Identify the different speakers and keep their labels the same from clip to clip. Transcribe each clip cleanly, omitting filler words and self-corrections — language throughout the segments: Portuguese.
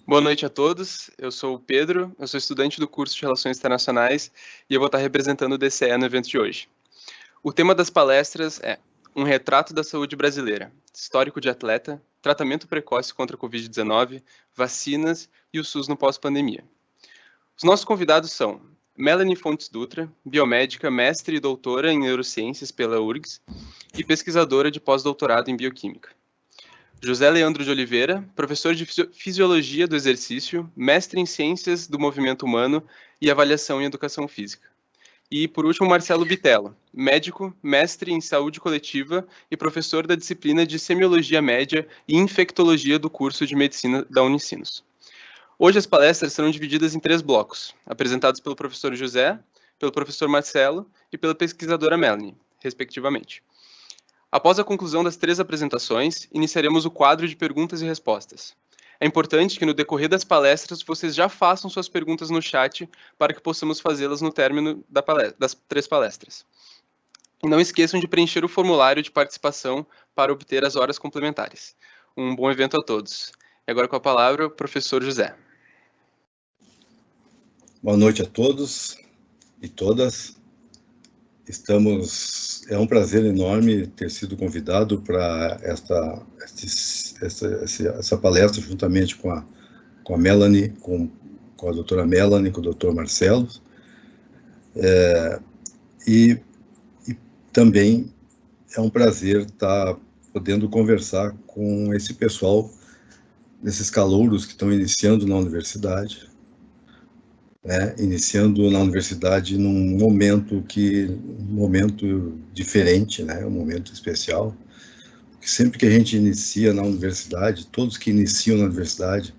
Speaker 1: Boa noite a todos, eu sou o Pedro, eu sou estudante do curso de Relações Internacionais e eu vou estar representando o DCE no evento de hoje. O tema das palestras é Um retrato da saúde brasileira, histórico de atleta, tratamento precoce contra a Covid-19, vacinas e o SUS no pós-pandemia. Os nossos convidados são Melanie Fontes Dutra, biomédica, mestre e doutora em neurociências pela URGS e pesquisadora de pós-doutorado em bioquímica. José Leandro de Oliveira, professor de Fisiologia do Exercício, mestre em Ciências do Movimento Humano e Avaliação em Educação Física. E, por último, Marcelo Bitello, médico, mestre em Saúde Coletiva e professor da disciplina de Semiologia Média e Infectologia do curso de Medicina da Unicinos. Hoje as palestras serão divididas em 3 blocos, apresentados pelo professor José, pelo professor Marcelo e pela pesquisadora Melanie, respectivamente. Após a conclusão das 3 apresentações, iniciaremos o quadro de perguntas e respostas. É importante que no decorrer das palestras vocês já façam suas perguntas no chat para que possamos fazê-las no término das 3 palestras. E não esqueçam de preencher o formulário de participação para obter as horas complementares. Um bom evento a todos. E agora com a palavra o professor José.
Speaker 2: Boa noite a todos e todas. É um prazer enorme ter sido convidado para essa palestra juntamente com a Melanie, com a doutora Melanie, com o doutor Marcelo. E também é um prazer estar podendo conversar com esse pessoal, desses calouros que estão iniciando na universidade, iniciando na universidade num momento diferente, um momento especial. Porque sempre que a gente inicia na universidade, todos que iniciam na universidade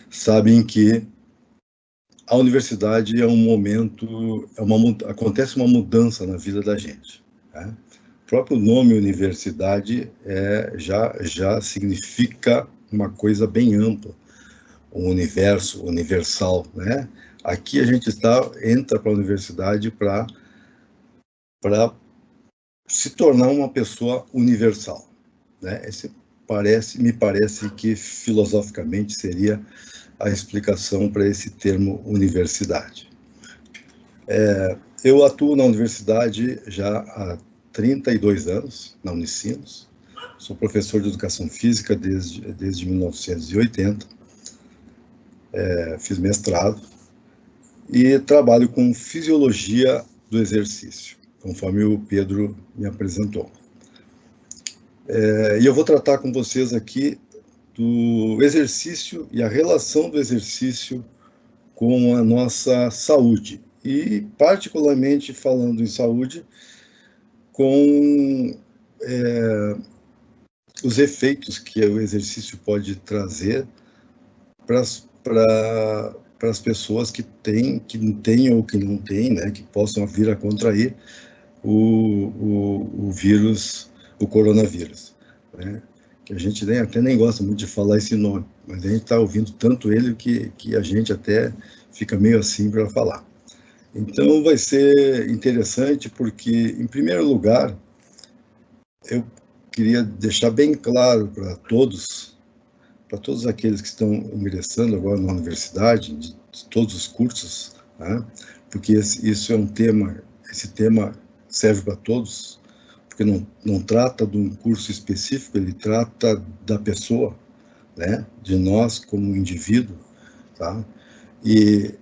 Speaker 2: sabem que a universidade é um momento, acontece uma mudança na vida da gente. O próprio nome universidade já significa uma coisa bem ampla, um universo universal, Aqui a gente entra para a universidade para se tornar uma pessoa universal, me parece que filosoficamente seria a explicação para esse termo universidade. Eu atuo na universidade já há 32 anos, na Unicinos. Sou professor de Educação Física desde 1980. Fiz mestrado e trabalho com Fisiologia do Exercício, conforme o Pedro me apresentou. E eu vou tratar com vocês aqui do exercício e a relação do exercício com a nossa saúde. E, particularmente, falando em saúde, com os efeitos que o exercício pode trazer para as pessoas que não têm ou que não têm, que possam vir a contrair o vírus, o coronavírus, que a gente até nem gosta muito de falar esse nome, mas a gente está ouvindo tanto ele que a gente até fica meio assim para falar. Então vai ser interessante porque, em primeiro lugar, eu queria deixar bem claro para todos aqueles que estão ingressando agora na universidade, de todos os cursos, porque isso é um tema, esse tema serve para todos, porque não trata de um curso específico, ele trata da pessoa, de nós como indivíduo, E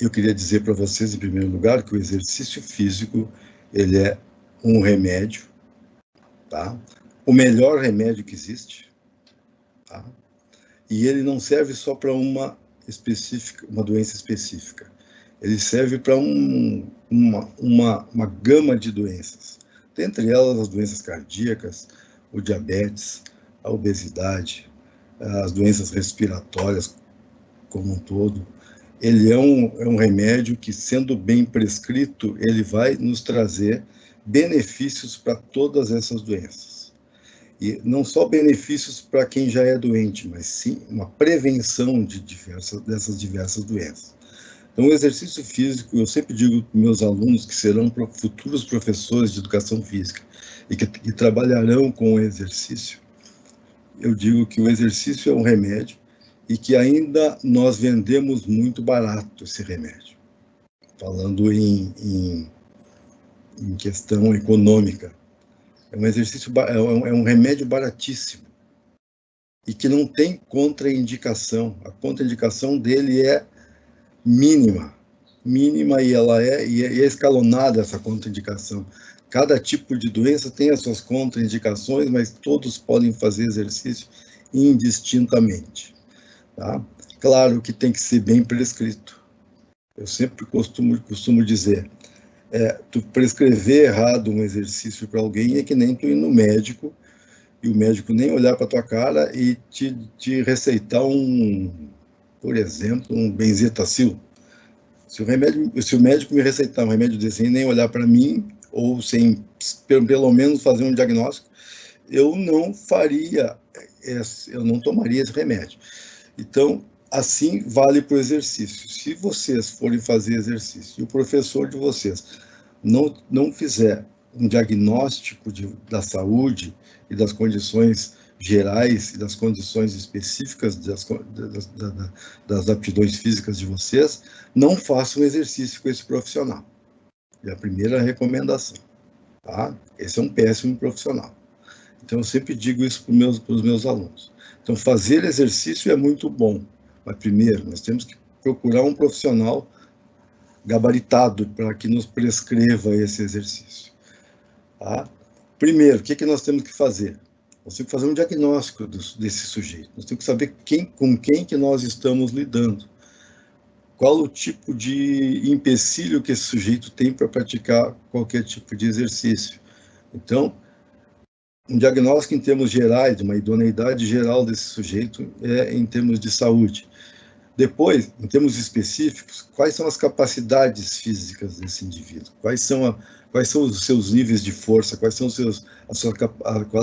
Speaker 2: eu queria dizer para vocês, em primeiro lugar, que o exercício físico, ele é um remédio, o melhor remédio que existe, E ele não serve só para uma doença específica. Ele serve para uma gama de doenças. Dentre elas, as doenças cardíacas, o diabetes, a obesidade, as doenças respiratórias como um todo. Ele é um remédio que, sendo bem prescrito, ele vai nos trazer benefícios para todas essas doenças. E não só benefícios para quem já é doente, mas sim uma prevenção dessas diversas doenças. Então, o exercício físico, eu sempre digo para meus alunos que serão futuros professores de educação física e que trabalharão com o exercício, eu digo que o exercício é um remédio e que ainda nós vendemos muito barato esse remédio. Falando em questão econômica. É um exercício, é um remédio baratíssimo e que não tem contraindicação. A contraindicação dele é mínima, e ela é escalonada, essa contraindicação. Cada tipo de doença tem as suas contraindicações, mas todos podem fazer exercício indistintamente. Tá? Claro que tem que ser bem prescrito. Eu sempre costumo dizer, tu prescrever errado um exercício para alguém é que nem tu ir no médico e o médico nem olhar para tua cara e te receitar por exemplo, um benzetacil. Se o médico me receitar um remédio desse sem nem olhar para mim, ou sem pelo menos fazer um diagnóstico, eu não tomaria esse remédio. Então, assim vale para o exercício. Se vocês forem fazer exercício e o professor de vocês não fizer um diagnóstico da saúde e das condições gerais e das condições específicas das aptidões físicas de vocês, não façam exercício com esse profissional. É a primeira recomendação. Tá? Esse é um péssimo profissional. Então, eu sempre digo isso para os meus alunos. Então, fazer exercício é muito bom, mas primeiro, nós temos que procurar um profissional gabaritado para que nos prescreva esse exercício. Tá? Primeiro, o que nós temos que fazer? Nós temos que fazer um diagnóstico desse sujeito. Nós temos que saber com quem que nós estamos lidando. Qual o tipo de empecilho que esse sujeito tem para praticar qualquer tipo de exercício. Então, um diagnóstico em termos gerais, uma idoneidade geral desse sujeito em termos de saúde. Depois, em termos específicos, quais são as capacidades físicas desse indivíduo? Quais são os seus níveis de força? Qual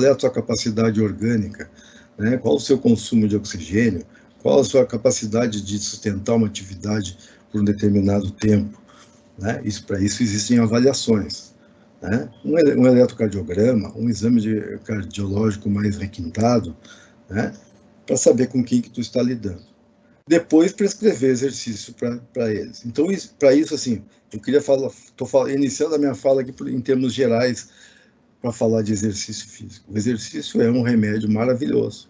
Speaker 2: é a sua capacidade orgânica? Né? Qual o seu consumo de oxigênio? Qual a sua capacidade de sustentar uma atividade por um determinado tempo? Né? Para isso existem avaliações. Né? Um eletrocardiograma, um exame cardiológico mais requintado, né? Para saber com quem que tu está lidando. Depois, prescrever exercício para eles. Então, para isso, assim, eu queria estou iniciando a minha fala aqui em termos gerais, para falar de exercício físico. O exercício é um remédio maravilhoso,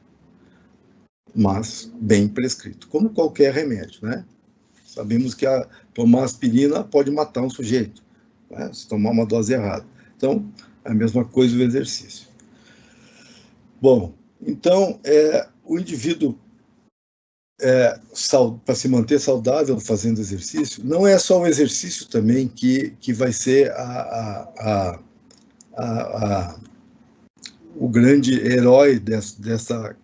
Speaker 2: mas bem prescrito, como qualquer remédio, né? Sabemos que tomar aspirina pode matar um sujeito, né? Se tomar uma dose errada. Então, é a mesma coisa o exercício. Bom, então, o indivíduo, para se manter saudável fazendo exercício, não é só o exercício também que vai ser o grande herói dessa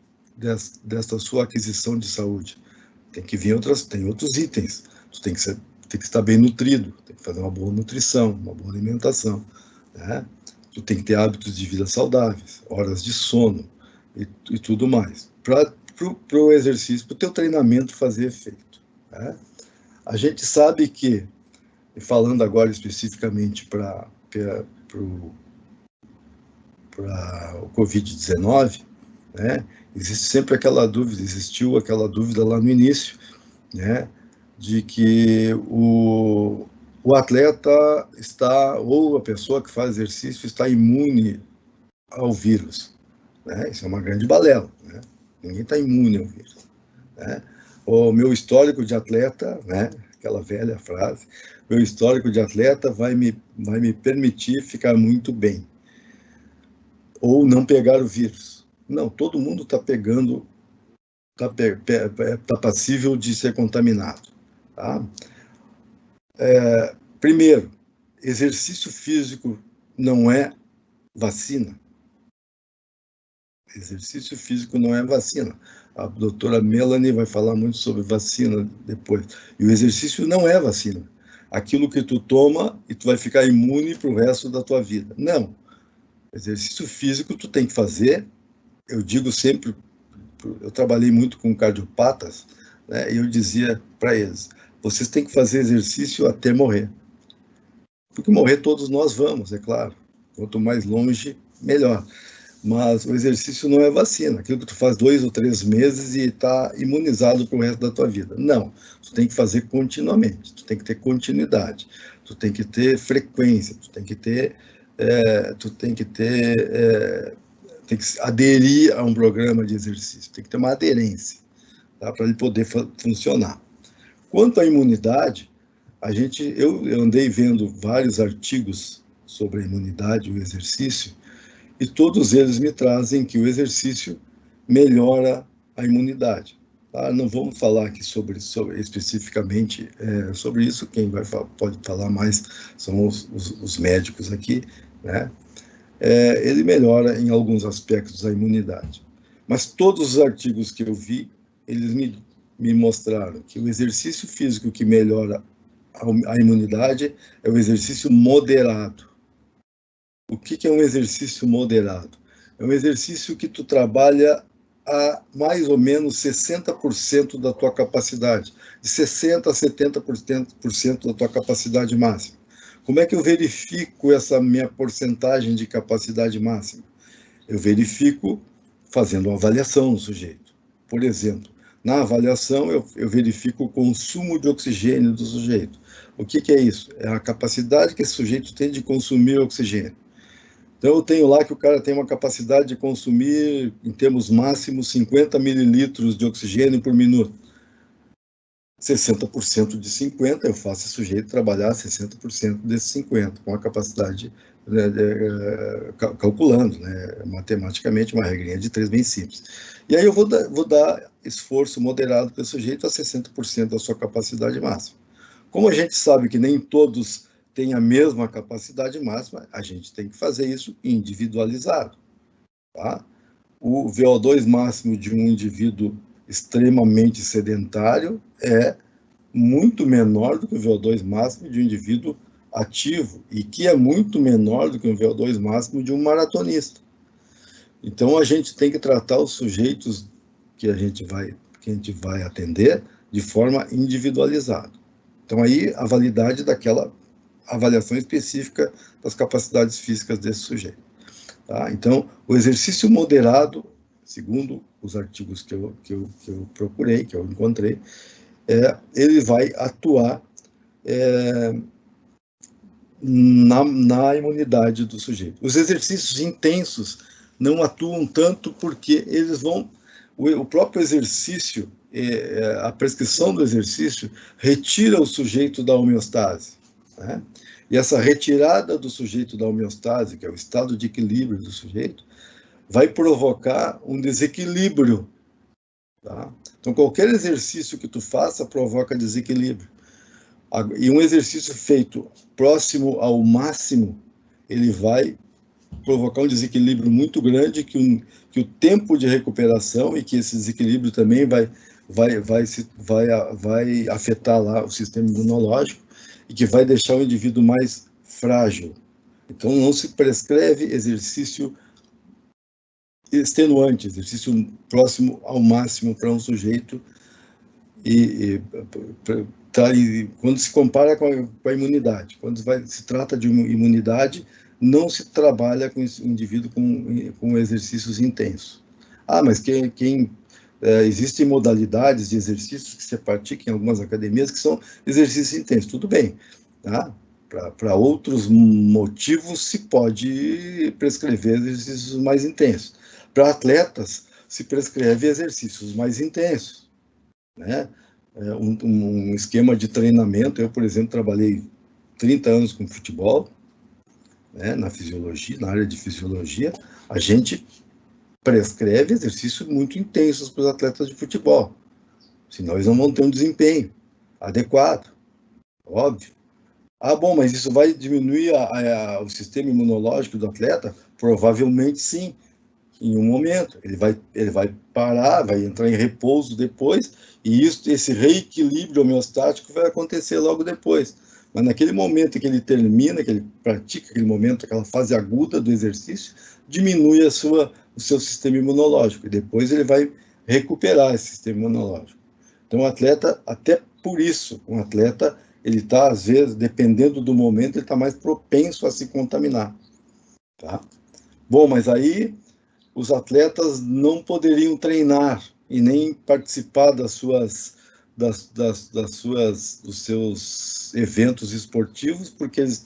Speaker 2: sua aquisição de saúde. Tem que vir tem outros itens. Tu tem que estar bem nutrido, tem que fazer uma boa nutrição, uma boa alimentação, né? Tu tem que ter hábitos de vida saudáveis, horas de sono e tudo mais. Para o exercício, para o teu treinamento fazer efeito. Né? A gente sabe que, falando agora especificamente para o Covid-19, né, existiu aquela dúvida lá no início, né, de que o atleta ou a pessoa que faz exercício está imune ao vírus. Né? Isso é uma grande balela. Né? Ninguém está imune ao vírus. Né? O meu histórico de atleta, né? Aquela velha frase, meu histórico de atleta vai me permitir ficar muito bem. Ou não pegar o vírus. Não, todo mundo está pegando, está passível de ser contaminado. Tá? Primeiro, exercício físico não é vacina. Exercício físico não é vacina. A doutora Melanie vai falar muito sobre vacina depois. E o exercício não é vacina. Aquilo que tu toma e tu vai ficar imune para o resto da tua vida. Não. Exercício físico tu tem que fazer. Eu digo sempre, eu trabalhei muito com cardiopatas, né, e eu dizia para eles, vocês têm que fazer exercício até morrer. Porque morrer todos nós vamos, é claro. Quanto mais longe, melhor. Mas o exercício não é vacina, aquilo que tu faz 2 ou 3 meses e está imunizado para o resto da tua vida. Não, tu tem que fazer continuamente, tu tem que ter continuidade, tu tem que ter frequência, tu tem que ter, tem que aderir a um programa de exercício, tem que ter uma aderência, tá, para ele poder funcionar. Quanto à imunidade, eu andei vendo vários artigos sobre a imunidade e o exercício, e todos eles me trazem que o exercício melhora a imunidade. Tá? Não vamos falar aqui especificamente sobre isso, quem pode falar mais são os médicos aqui, né? Ele melhora em alguns aspectos a imunidade. Mas todos os artigos que eu vi, eles me mostraram que o exercício físico que melhora a imunidade é o exercício moderado. O que é um exercício moderado? É um exercício que tu trabalha a mais ou menos 60% da tua capacidade, de 60% a 70% da tua capacidade máxima. Como é que eu verifico essa minha porcentagem de capacidade máxima? Eu verifico fazendo uma avaliação no sujeito. Por exemplo, na avaliação eu verifico o consumo de oxigênio do sujeito. O que é isso? É a capacidade que esse sujeito tem de consumir oxigênio. Então, eu tenho lá que o cara tem uma capacidade de consumir, em termos máximos, 50 mililitros de oxigênio por minuto. 60% de 50, eu faço esse sujeito trabalhar 60% desses 50, com a capacidade, calculando, né, matematicamente, uma regrinha de 3 bem simples. E aí eu vou dar esforço moderado para o sujeito a 60% da sua capacidade máxima. Como a gente sabe que nem todos têm a mesma capacidade máxima, a gente tem que fazer isso individualizado. Tá? O VO2 máximo de um indivíduo extremamente sedentário é muito menor do que o VO2 máximo de um indivíduo ativo, e que é muito menor do que o VO2 máximo de um maratonista. Então, a gente tem que tratar os sujeitos que a gente vai atender de forma individualizada. Então, aí, a validade daquela avaliação específica das capacidades físicas desse sujeito. Tá? Então, o exercício moderado, segundo os artigos que eu procurei, que eu encontrei, ele vai atuar na imunidade do sujeito. Os exercícios intensos não atuam tanto porque eles vão... O próprio exercício, a prescrição do exercício, retira o sujeito da homeostase. Né? E essa retirada do sujeito da homeostase, que é o estado de equilíbrio do sujeito, vai provocar um desequilíbrio. Tá? Então, qualquer exercício que tu faça provoca desequilíbrio. E um exercício feito próximo ao máximo, ele vai provocar um desequilíbrio muito grande, que o tempo de recuperação e que esse desequilíbrio também vai afetar lá o sistema imunológico e que vai deixar o indivíduo mais frágil. Então, não se prescreve exercício extenuante, exercício próximo ao máximo para um sujeito, quando se compara com a imunidade. Quando se trata de imunidade, não se trabalha com esse indivíduo com exercícios intensos. Mas existem modalidades de exercícios que se praticam em algumas academias que são exercícios intensos. Tudo bem, tá? Para outros motivos se pode prescrever exercícios mais intensos. Para atletas, se prescreve exercícios mais intensos, né? Um esquema de treinamento. Eu, por exemplo, trabalhei 30 anos com futebol, né, na área de fisiologia. A gente prescreve exercícios muito intensos para os atletas de futebol, senão eles não vão ter um desempenho adequado, óbvio. Bom, mas isso vai diminuir o sistema imunológico do atleta? Provavelmente sim, em um momento. Ele vai parar, vai entrar em repouso depois, e esse reequilíbrio homeostático vai acontecer logo depois. Mas naquele momento que ele termina, que ele pratica aquele momento, aquela fase aguda do exercício, diminui o seu sistema imunológico, e depois ele vai recuperar esse sistema imunológico. Então, o atleta, até por isso, ele está, às vezes, dependendo do momento, ele está mais propenso a se contaminar. Tá? Bom, mas aí os atletas não poderiam treinar e nem participar dos seus eventos esportivos, porque eles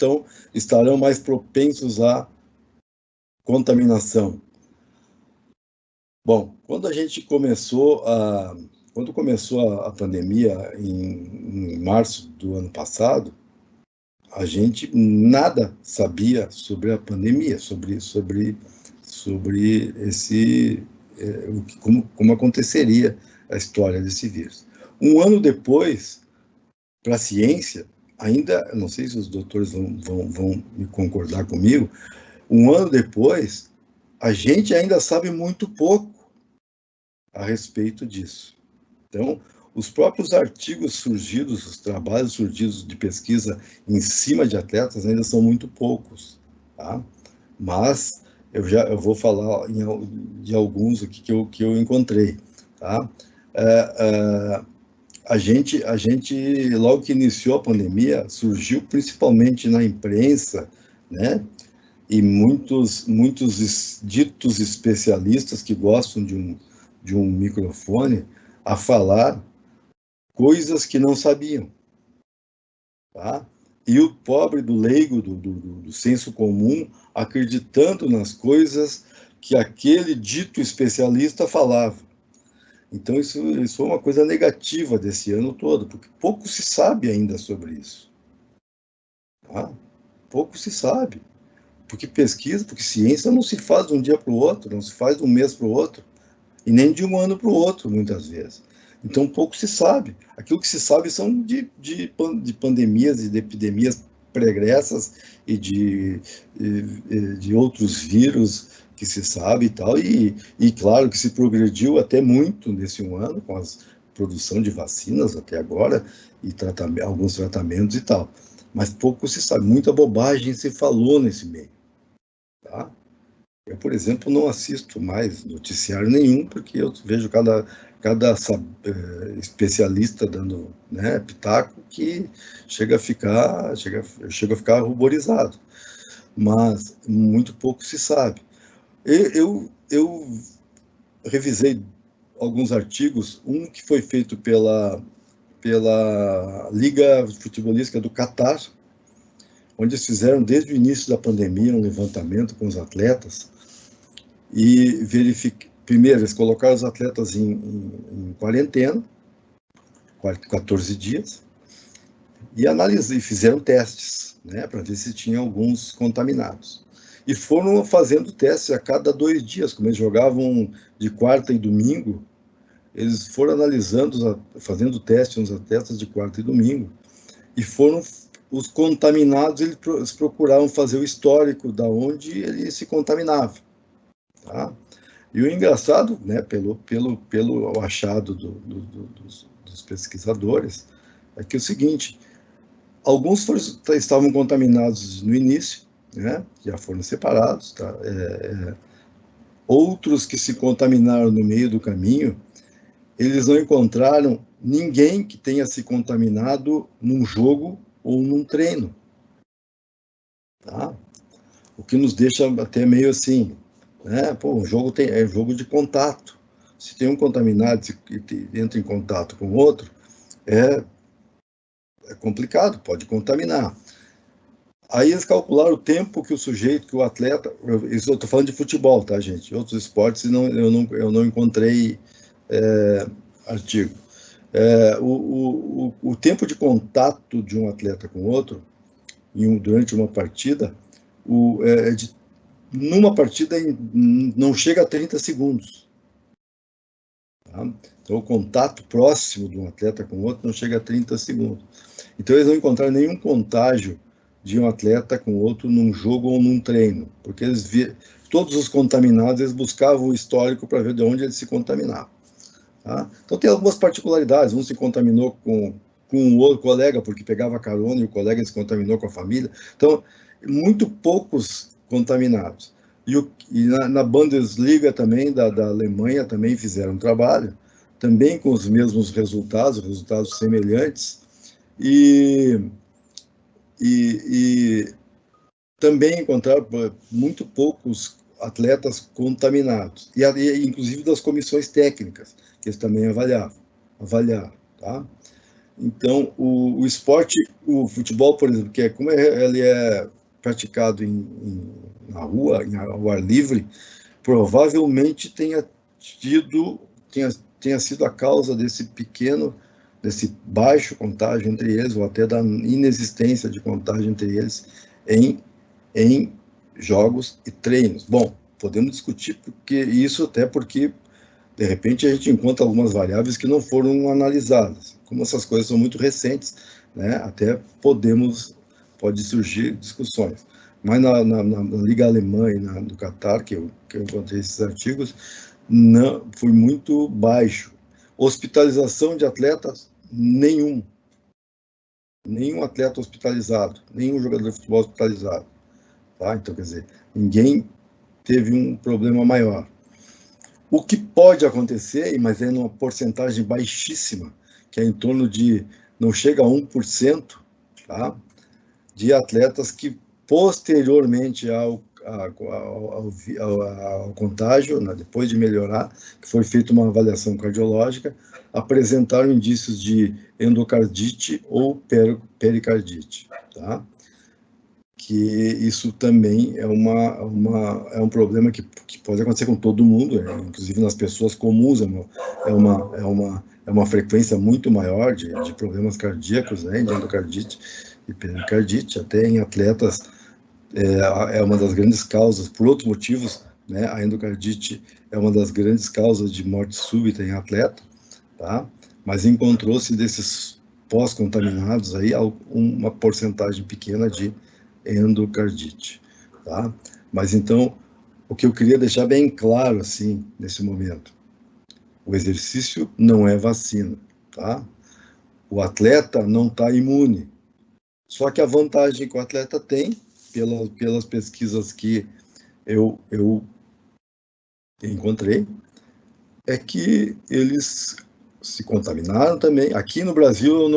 Speaker 2: estarão mais propensos à contaminação. Bom, quando começou a pandemia em março do ano passado, a gente nada sabia sobre a pandemia, sobre como aconteceria a história desse vírus. Um ano depois, para a ciência, ainda, não sei se os doutores vão me concordar comigo, um ano depois, a gente ainda sabe muito pouco a respeito disso. Então, os próprios artigos surgidos, os trabalhos surgidos de pesquisa em cima de atletas ainda são muito poucos, tá? Mas eu vou falar de alguns aqui que eu encontrei, tá? A gente, logo que iniciou a pandemia, surgiu principalmente na imprensa, né? E muitos ditos especialistas que gostam de um microfone a falar coisas que não sabiam, tá? E o pobre do leigo, do senso comum, acreditando nas coisas que aquele dito especialista falava. Então, isso foi uma coisa negativa desse ano todo, porque pouco se sabe ainda sobre isso. Tá? Pouco se sabe. Porque ciência não se faz de um dia para o outro, não se faz de um mês para o outro, e nem de um ano para o outro, muitas vezes. Então, pouco se sabe. Aquilo que se sabe são de pandemias e de epidemias pregressas e de outros vírus que se sabe e tal. E claro que se progrediu até muito nesse um ano com a produção de vacinas até agora e alguns tratamentos e tal. Mas pouco se sabe. Muita bobagem se falou nesse meio. Tá? Eu, por exemplo, não assisto mais noticiário nenhum, porque eu vejo cada especialista dando, né, pitaco que chega a ficar ruborizado. Mas muito pouco se sabe. Eu revisei alguns artigos, um que foi feito pela Liga Futebolística do Catar, onde eles fizeram desde o início da pandemia um levantamento com os atletas e primeiro, eles colocaram os atletas em quarentena, 14 dias, e fizeram testes, né, para ver se tinha alguns contaminados. E foram fazendo testes a cada 2 dias, como eles jogavam de quarta e domingo, eles foram analisando, fazendo teste nos atletas de quarta e domingo, e os contaminados, eles procuravam fazer o histórico da onde ele se contaminava. Tá? E o engraçado, né, pelo achado dos pesquisadores, é que é o seguinte: alguns estavam contaminados no início, né, já foram separados, tá? Outros que se contaminaram no meio do caminho, eles não encontraram ninguém que tenha se contaminado num jogo ou num treino. Tá? O que nos deixa até meio assim, né? Pô, um jogo é jogo de contato. Se tem um contaminado e entra em contato com o outro, é complicado, pode contaminar. Aí eles calcularam o tempo que o atleta, isso eu estou falando de futebol, tá, gente? Outros esportes eu não encontrei artigo. O tempo de contato de um atleta com o outro durante uma partida, numa partida não chega a 30 segundos. Tá? Então, o contato próximo de um atleta com o outro não chega a 30 segundos. Então, eles não encontraram nenhum contágio de um atleta com o outro num jogo ou num treino, porque todos os contaminados, eles buscavam o histórico para ver de onde eles se contaminavam. Tá? Então, tem algumas particularidades. Um se contaminou com um outro colega porque pegava carona e o colega se contaminou com a família. Então, muito poucos contaminados. E na Bundesliga também, da Alemanha, também fizeram um trabalho, também com os mesmos resultados semelhantes, e também encontraram muito poucos atletas contaminados, e inclusive das comissões técnicas, que eles também avaliaram, tá? Então, o esporte, o futebol, por exemplo, que como ele é praticado na rua, ao ar livre, provavelmente tenha sido a causa desse baixo contágio entre eles, ou até da inexistência de contágio entre eles em jogos e treinos. Bom, podemos discutir porque de repente a gente encontra algumas variáveis que não foram analisadas. Como essas coisas são muito recentes, né, até pode surgir discussões. Mas na Liga Alemã e do Catar, que eu encontrei esses artigos, foi muito baixo. Hospitalização de atletas, nenhum atleta hospitalizado, nenhum jogador de futebol hospitalizado. Tá? Então, quer dizer, ninguém teve um problema maior. O que pode acontecer, mas é numa porcentagem baixíssima, que é em torno de, não chega a 1%, tá? De atletas que, posteriormente ao contágio, né, depois de melhorar, que foi feita uma avaliação cardiológica, apresentaram indícios de endocardite ou pericardite, tá? Que isso também é um problema que pode acontecer com todo mundo, inclusive nas pessoas comuns, é uma frequência muito maior de problemas cardíacos, né, de endocardite e pericardite, até em atletas é uma das grandes causas, por outros motivos, né, a endocardite é uma das grandes causas de morte súbita em atleta, tá? Mas encontrou-se desses pós-contaminados aí uma porcentagem pequena de endocardite, tá? Mas então, o que eu queria deixar bem claro, assim, nesse momento, o exercício não é vacina, tá? O atleta não está imune. Só que a vantagem que o atleta tem, pelas pesquisas que eu encontrei, é que eles se contaminaram também. Aqui no Brasil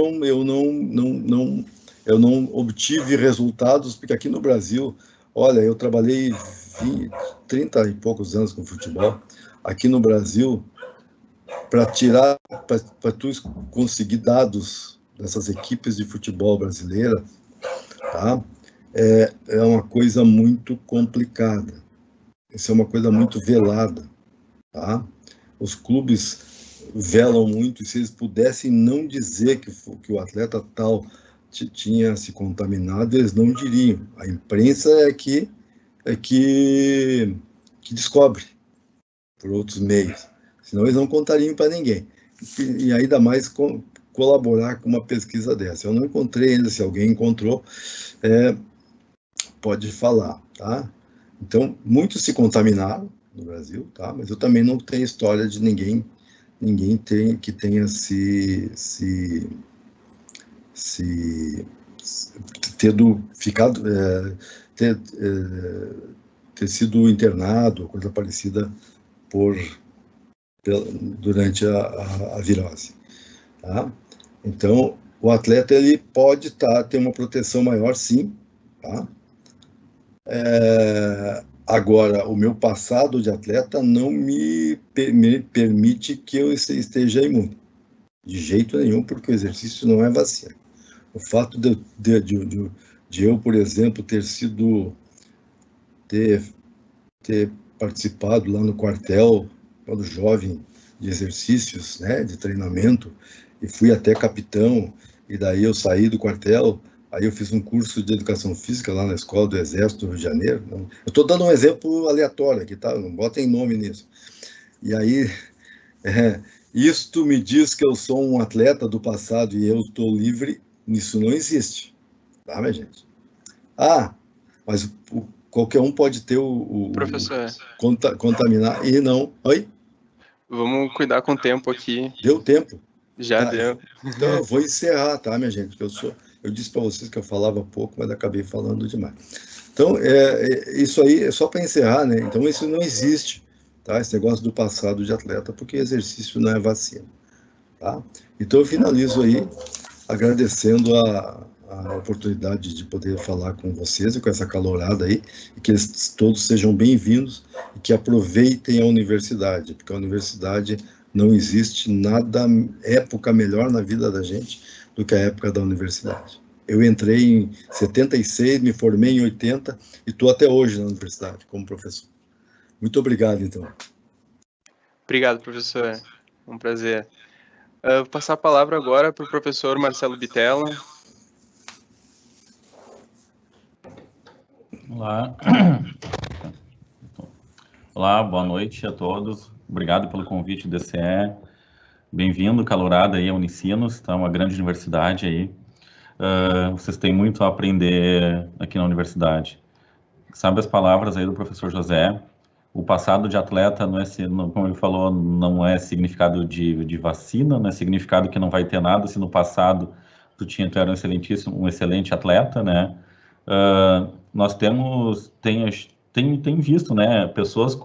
Speaker 2: eu não obtive resultados, porque aqui no Brasil, olha, eu trabalhei 30 e poucos anos com futebol. Aqui no Brasil, para tu conseguir dados dessas equipes de futebol brasileira, tá? É uma coisa muito complicada. Isso é uma coisa muito velada, tá? Os clubes velam muito, e se eles pudessem não dizer que o atleta tal tinha se contaminado, eles não diriam. A imprensa é que descobre por outros meios, senão eles não contariam para ninguém. E ainda mais colaborar com uma pesquisa dessa. Eu não encontrei ainda, se alguém encontrou, pode falar, tá? Então, muitos se contaminaram no Brasil, tá? Mas eu também não tenho história de ninguém que tenha ter sido internado, coisa parecida durante a virose, tá? Então, o atleta ele pode ter uma proteção maior, sim, tá? Agora, o meu passado de atleta não me permite que eu esteja imune, de jeito nenhum, porque o exercício não é vacina. O fato de eu, por exemplo, ter participado lá no quartel, quando jovem, de exercícios, né, de treinamento, e fui até capitão, e daí eu saí do quartel, aí eu fiz um curso de educação física lá na Escola do Exército do Rio de Janeiro. Eu estou dando um exemplo aleatório aqui, tá? Não botem nome nisso. E aí, isto me diz que eu sou um atleta do passado e eu estou livre. Isso não existe, tá, minha gente? Mas qualquer um pode ter
Speaker 1: Professor,
Speaker 2: contaminar e não... Oi?
Speaker 1: Vamos cuidar com o tempo aqui.
Speaker 2: Deu tempo?
Speaker 1: Já deu.
Speaker 2: Então eu vou encerrar, tá, minha gente? Eu disse para vocês que eu falava pouco, mas acabei falando demais. Então, isso aí é só para encerrar, né? Então, isso não existe, tá? Esse negócio do passado de atleta, porque exercício não é vacina, tá? Então, eu finalizo aí agradecendo a oportunidade de poder falar com vocês e com essa calorada aí, e que eles todos sejam bem-vindos e que aproveitem a universidade, porque a universidade não existe nada, época melhor na vida da gente do que a época da universidade. Eu entrei em 76, me formei em 80 e estou até hoje na universidade como professor. Muito obrigado, então.
Speaker 1: Obrigado, professor. Um prazer. Vou passar a palavra agora para o professor Marcelo Bitella.
Speaker 3: Olá. Olá, boa noite a todos. Obrigado pelo convite do DCE. Bem-vindo, calorada aí a Unicinos, tá? Uma grande universidade aí. Vocês têm muito a aprender aqui na universidade. Sabe as palavras aí do professor José? O passado de atleta, não é, como ele falou, não é significado de vacina, não é significado que não vai ter nada se no passado tu era um excelente atleta, né? Nós tem visto, né, pessoas que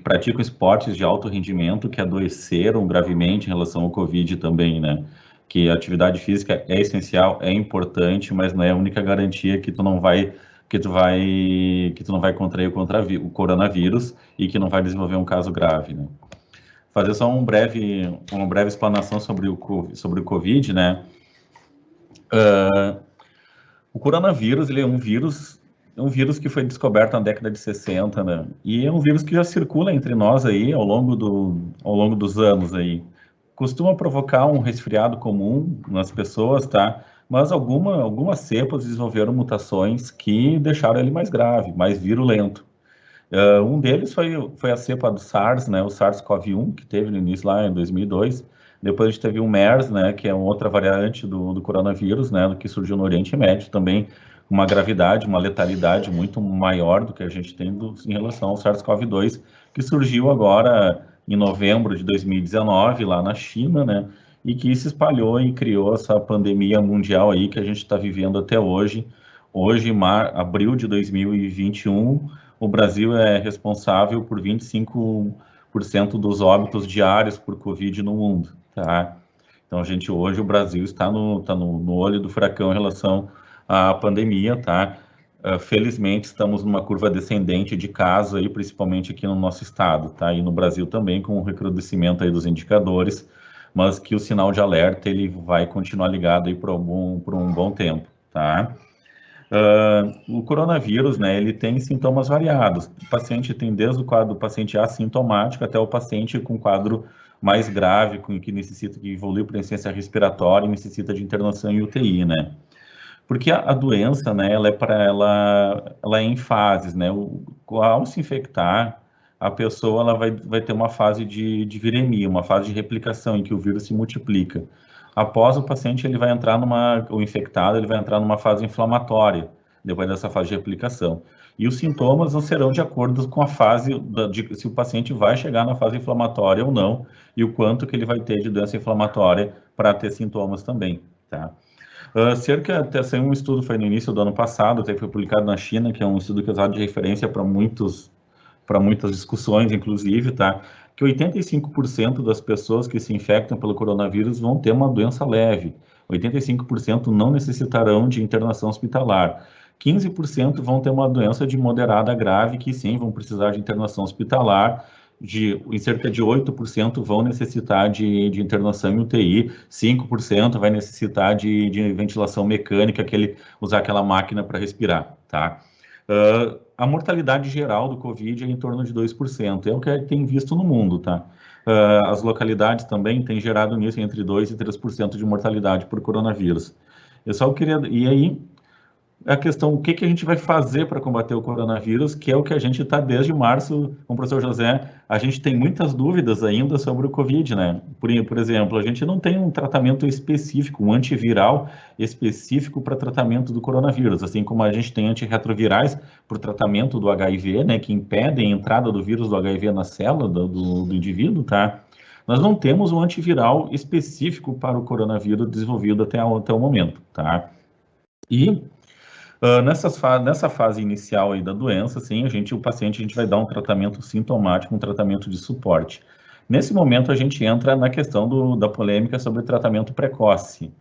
Speaker 3: praticam esportes de alto rendimento que adoeceram gravemente em relação ao Covid também, né? Que a atividade física é essencial, é importante, mas não é a única garantia que tu não vai contrair o coronavírus e que não vai desenvolver um caso grave, né? Fazer só uma breve explanação sobre o Covid, né? O coronavírus, ele é um vírus que foi descoberto na década de 60, né? E é um vírus que já circula entre nós aí ao longo dos anos aí. Costuma provocar um resfriado comum nas pessoas, tá? Mas algumas cepas desenvolveram mutações que deixaram ele mais grave, mais virulento. Um deles foi a cepa do SARS, né? O SARS-CoV-1, que teve no início lá em 2002. Depois a gente teve o MERS, né? Que é outra variante do coronavírus, né? Que surgiu no Oriente Médio, também uma gravidade, uma letalidade muito maior do que a gente tem em relação ao SARS-CoV-2, que surgiu agora em novembro de 2019, lá na China, né? E que se espalhou e criou essa pandemia mundial aí que a gente está vivendo até hoje. Hoje, abril de 2021, o Brasil é responsável por 25% dos óbitos diários por Covid no mundo, tá? Então, hoje o Brasil está no olho do furacão em relação à pandemia, tá? Felizmente, estamos numa curva descendente de casos aí, principalmente aqui no nosso estado, tá? E no Brasil também, com o recrudescimento aí dos indicadores, mas que o sinal de alerta, ele vai continuar ligado aí por um bom tempo, tá? O coronavírus, né, ele tem sintomas variados. O paciente tem desde o quadro do paciente assintomático até o paciente com quadro mais grave, que evolui para insuficiência respiratória e necessita de internação em UTI, né? Porque a doença, né, ela é em fases, né? Ao se infectar, a pessoa ela vai ter uma fase de viremia, uma fase de replicação, em que o vírus se multiplica. Após o paciente, o infectado, ele vai entrar numa fase inflamatória, depois dessa fase de replicação. E os sintomas não serão de acordo com a fase, se o paciente vai chegar na fase inflamatória ou não, e o quanto que ele vai ter de doença inflamatória para ter sintomas também, tá? Até saiu um estudo, foi no início do ano passado, até foi publicado na China, que é um estudo que é usado de referência para muitas discussões, inclusive, tá? Que 85% das pessoas que se infectam pelo coronavírus vão ter uma doença leve. 85% não necessitarão de internação hospitalar. 15% vão ter uma doença de moderada a grave, que sim, vão precisar de internação hospitalar. Em cerca de 8% vão necessitar de internação em UTI, 5% vai necessitar de ventilação mecânica, usar aquela máquina para respirar, tá? A mortalidade geral do Covid é em torno de 2%, é o que tem visto no mundo, tá? As localidades também têm gerado nisso entre 2% e 3% de mortalidade por coronavírus. E aí, a questão, o que a gente vai fazer para combater o coronavírus, que é o que a gente está desde março, com o professor José, a gente tem muitas dúvidas ainda sobre o Covid, né? Por exemplo, a gente não tem um tratamento específico, um antiviral específico para tratamento do coronavírus, assim como a gente tem antirretrovirais para o tratamento do HIV, né, que impedem a entrada do vírus do HIV na célula do indivíduo, tá? Nós não temos um antiviral específico para o coronavírus desenvolvido até o momento, tá? E nessa fase inicial aí da doença, sim, o paciente vai dar um tratamento sintomático, um tratamento de suporte. Nesse momento, a gente entra na questão da polêmica sobre tratamento precoce.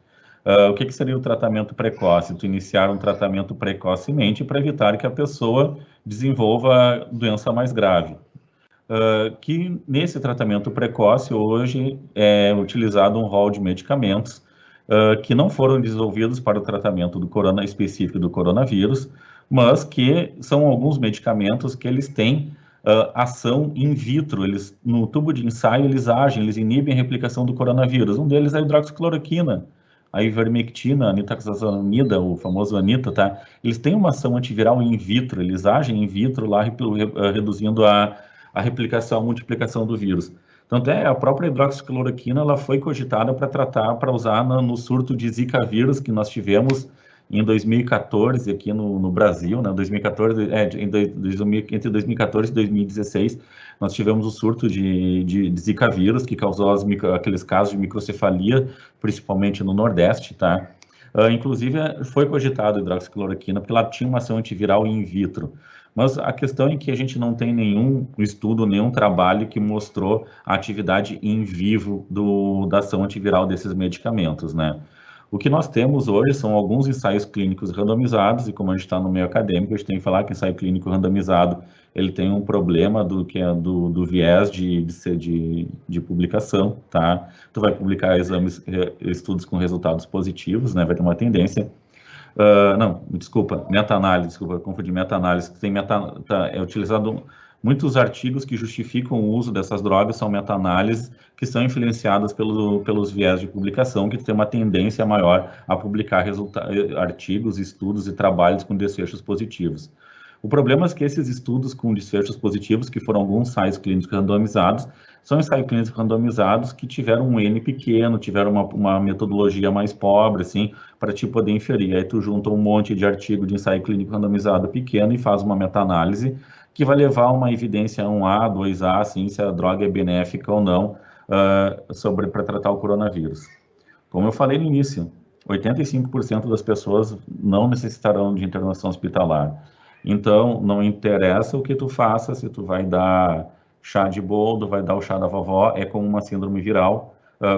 Speaker 3: O que seria o tratamento precoce? Tu iniciar um tratamento precocemente para evitar que a pessoa desenvolva doença mais grave. Que nesse tratamento precoce, hoje, é utilizado um rol de medicamentos que não foram desenvolvidos para o tratamento específico do coronavírus, mas que são alguns medicamentos que eles têm ação in vitro, no tubo de ensaio eles agem, eles inibem a replicação do coronavírus. Um deles é a hidroxicloroquina, a ivermectina, a nitazoxanida, o famoso Anita, tá? Eles têm uma ação antiviral in vitro, eles agem in vitro lá, reduzindo a replicação, a multiplicação do vírus. Tanto é, a própria hidroxicloroquina, ela foi cogitada para usar no surto de Zika vírus que nós tivemos em 2014 aqui no Brasil, né? 2014, entre 2014 e 2016, nós tivemos o surto de Zika vírus que causou aqueles casos de microcefalia, principalmente no Nordeste, tá? Inclusive, foi cogitado a hidroxicloroquina porque ela tinha uma ação antiviral in vitro. Mas a questão é que a gente não tem nenhum estudo, nenhum trabalho que mostrou a atividade in vivo da ação antiviral desses medicamentos, né? O que nós temos hoje são alguns ensaios clínicos randomizados, e como a gente está no meio acadêmico, a gente tem que falar que ensaio clínico randomizado, ele tem um problema do viés de publicação, tá? Tu vai publicar estudos com resultados positivos, né? Vai ter uma tendência. Meta-análise, confundi meta-análise, é utilizado muitos artigos que justificam o uso dessas drogas, são meta-análises que são influenciadas pelos viés de publicação, que tem uma tendência maior a publicar artigos, estudos e trabalhos com desfechos positivos. O problema é que esses estudos com desfechos positivos, que foram alguns ensaios clínicos randomizados, são ensaios clínicos randomizados que tiveram um N pequeno, tiveram uma metodologia mais pobre, assim, para te poder inferir. Aí tu junta um monte de artigo de ensaio clínico randomizado pequeno e faz uma meta-análise que vai levar uma evidência 1A, 2A, assim, se a droga é benéfica ou não para tratar o coronavírus. Como eu falei no início, 85% das pessoas não necessitarão de internação hospitalar. Então, não interessa o que tu faça, se tu vai dar chá de boldo, vai dar o chá da vovó, é como uma síndrome viral,